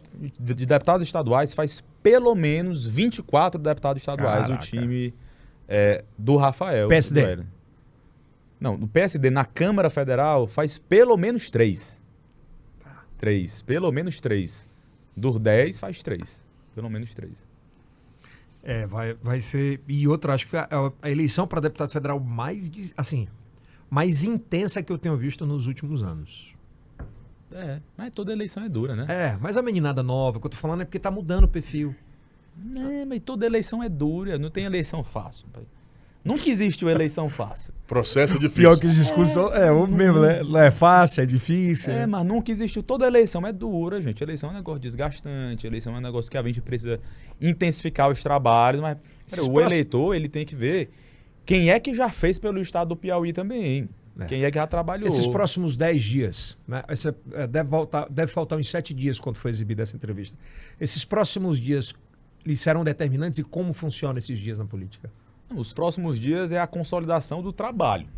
S3: estaduais, faz pelo menos 24 deputados estaduais.
S1: Caraca.
S3: O time do Rafael.
S1: PSD.
S3: Do Hélio. Não, no PSD, na Câmara Federal, faz pelo menos 3. 3. Pelo menos 3. Dos 10, faz 3. Pelo menos 3.
S1: Vai ser... E outra, acho que foi a eleição para deputado federal mais intensa que eu tenho visto nos últimos anos.
S3: Mas toda eleição é dura, né?
S1: Mas a meninada nova, o que eu tô falando é porque tá mudando o perfil.
S3: Mas toda eleição é dura, não tem eleição fácil. Pai. Nunca existiu eleição fácil.
S2: Processo difícil.
S1: Pior que os discursos o mesmo, né? Não é fácil, é difícil.
S3: Mas nunca existiu. Toda eleição é dura, gente. Eleição é um negócio desgastante, eleição é um negócio que a gente precisa intensificar os trabalhos, mas eleitor, ele tem que ver quem é que já fez pelo estado do Piauí também. Quem é que já trabalhou.
S1: Esses próximos 10 dias, né? Deve faltar uns 7 dias quando foi exibida essa entrevista. Esses próximos dias lhes serão determinantes e como funcionam esses dias na política?
S3: Os próximos dias é a consolidação do trabalho.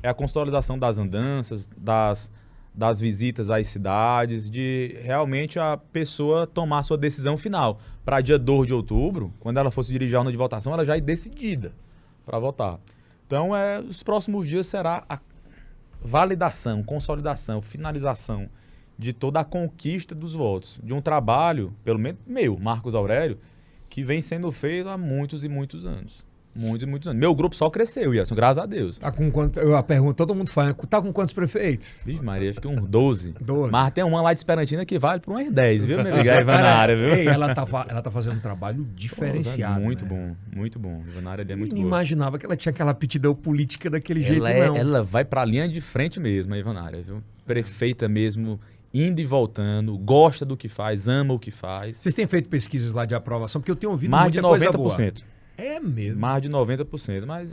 S3: É a consolidação das andanças, das visitas às cidades, de realmente a pessoa tomar sua decisão final. Para dia 2 de outubro, quando ela fosse dirigir a urna de votação, ela já é decidida para votar. Então, os próximos dias será a validação, consolidação, finalização de toda a conquista dos votos. De um trabalho, pelo menos meu, Marcos Aurélio, que vem sendo feito há muitos e muitos anos. Muitos e muitos anos. Meu grupo só cresceu, Wilson, graças a Deus.
S1: Tá com quantos? Eu pergunto, todo mundo fala, tá com quantos prefeitos?
S3: Vixe Maria, acho que uns 12.
S1: 12.
S3: Mas tem uma lá de Esperantina que vale por uns 10, viu, minha amiga? A Ivanária, viu?
S1: Ei, ela tá fazendo um trabalho diferenciado.
S3: Muito
S1: né?
S3: bom, muito bom. A Ivanária é muito
S1: Eu
S3: boa.
S1: não imaginava que ela tinha aquela aptidão política daquele jeito, não.
S3: Ela vai pra linha de frente mesmo, a Ivanária, viu? Prefeita mesmo, indo e voltando, gosta do que faz, ama o que faz.
S1: Vocês têm feito pesquisas lá de aprovação? Porque eu tenho ouvido
S3: Mais
S1: muita
S3: de
S1: coisa
S3: 90%.
S1: boa. É mesmo.
S3: Mais de 90%. Mas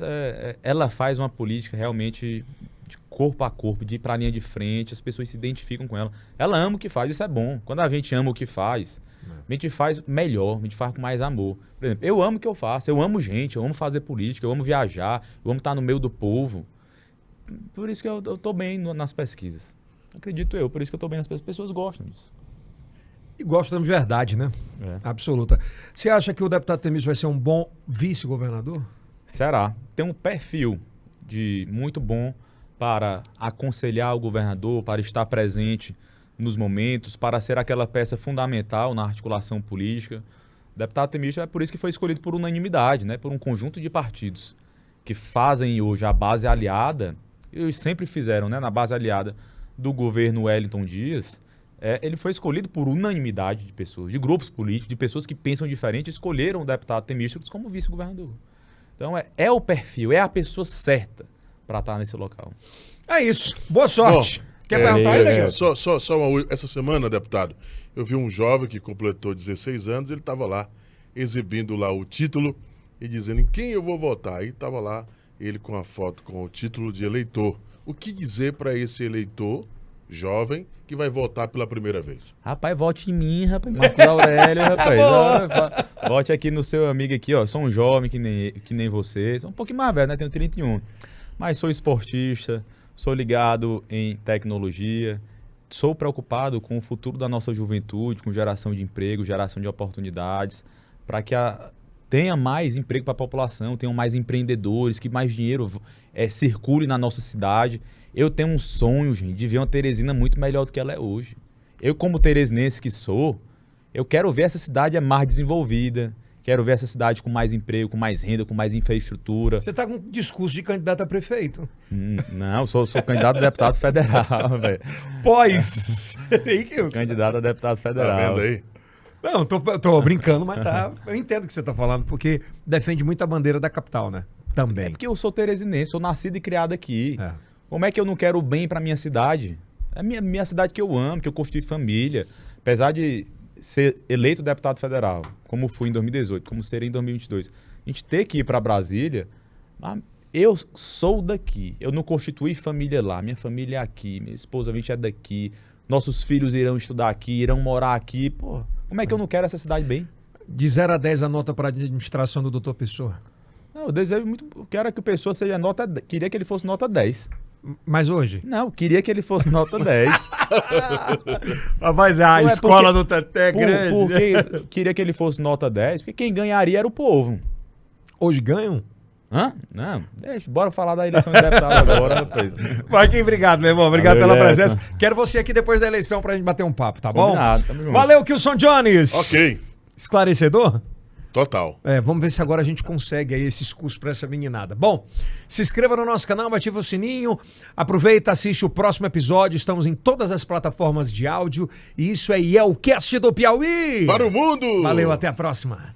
S3: ela faz uma política realmente de corpo a corpo, de ir pra linha de frente, as pessoas se identificam com ela. Ela ama o que faz, isso é bom. Quando a gente ama o que faz, a gente faz melhor, a gente faz com mais amor. Por exemplo, eu amo o que eu faço, eu amo gente, eu amo fazer política, eu amo viajar, eu amo estar no meio do povo. Por isso que eu tô bem nas pesquisas. Acredito eu, por isso que eu tô bem nas pesquisas. As pessoas gostam disso.
S1: E gostam de verdade, né? Absoluta. Você acha que o deputado Temício vai ser um bom vice-governador?
S3: Será. Tem um perfil de muito bom para aconselhar o governador, para estar presente nos momentos, para ser aquela peça fundamental na articulação política. O deputado Temício é por isso que foi escolhido por unanimidade, né? Por um conjunto de partidos que fazem hoje a base aliada, e sempre fizeram, né? Na base aliada do governo Wellington Dias. Ele foi escolhido por unanimidade de pessoas, de grupos políticos, de pessoas que pensam diferente, escolheram o deputado Temístocles como vice-governador. Então, é o perfil, é a pessoa certa para estar nesse local.
S1: É isso. Boa sorte.
S2: Bom,
S1: Quer perguntar aí, Daniel?
S2: Essa semana, deputado, eu vi um jovem que completou 16 anos, ele estava lá exibindo lá o título e dizendo em quem eu vou votar. Aí estava lá ele com a foto com o título de eleitor. O que dizer para esse eleitor jovem que vai votar pela primeira vez?
S3: Rapaz, vote em mim, rapaz. Marcos Aurélio, rapaz. Vote aqui no seu amigo aqui, ó. Sou um jovem que nem você. Sou um pouquinho mais velho, né? Tenho 31. Mas sou esportista, sou ligado em tecnologia, sou preocupado com o futuro da nossa juventude, com geração de emprego, geração de oportunidades, para que tenha mais emprego para a população, tenham mais empreendedores, que mais dinheiro circule na nossa cidade. Eu tenho um sonho, gente, de ver uma Teresina muito melhor do que ela é hoje. Eu, como teresinense que sou, eu quero ver essa cidade mais desenvolvida, quero ver essa cidade com mais emprego, com mais renda, com mais infraestrutura.
S1: Você tá com um discurso de candidato a prefeito.
S3: Não, sou candidato a deputado federal, velho.
S1: Pois.
S3: Candidato a deputado
S2: Tá
S3: federal.
S2: vendo aí?
S1: Não, tô brincando, mas tá. Eu entendo o que você tá falando, porque defende muito a bandeira da capital, né? Também.
S3: É porque eu sou teresinense, sou nascido e criado aqui.
S1: É.
S3: Como é que eu não quero o bem pra minha cidade? É a minha cidade que eu amo, que eu construí família. Apesar de ser eleito deputado federal, como fui em 2018, como serei em 2022, a gente ter que ir pra Brasília, eu sou daqui. Eu não constituí família lá. Minha família é aqui, minha esposa, a gente é daqui. Nossos filhos irão estudar aqui, irão morar aqui. Pô, como é que eu não quero essa cidade bem?
S1: De 0 a 10 a nota para a administração do Dr. Pessoa.
S3: Não, eu desejo muito. Eu quero que o Pessoa seja nota. Queria que ele fosse nota 10.
S1: Mas hoje?
S3: Não, queria que ele fosse nota 10.
S1: Mas a
S3: Não, é
S1: escola
S3: porque-
S1: do Teté é grande.
S3: Porque queria que ele fosse nota 10, porque quem ganharia era o povo.
S1: Hoje ganham?
S3: Hã? Não, deixa, bora falar da eleição de deputado agora, rapaz.
S1: Vai, obrigado, meu irmão. Obrigado
S3: Valeu,
S1: pela
S3: Edson.
S1: presença. Quero você aqui depois da eleição pra gente bater um papo, tá bom?
S3: Combinado, tamo junto.
S1: Valeu, Kilson Jones.
S2: Ok,
S1: Esclarecedor?
S2: total.
S1: Vamos ver se agora a gente consegue aí esses cursos pra essa meninada. Bom, se inscreva no nosso canal, ativa o sininho, aproveita, assiste o próximo episódio. Estamos em todas as plataformas de áudio. E isso é Yelcast do Piauí.
S2: Para o mundo!
S1: Valeu, até a próxima.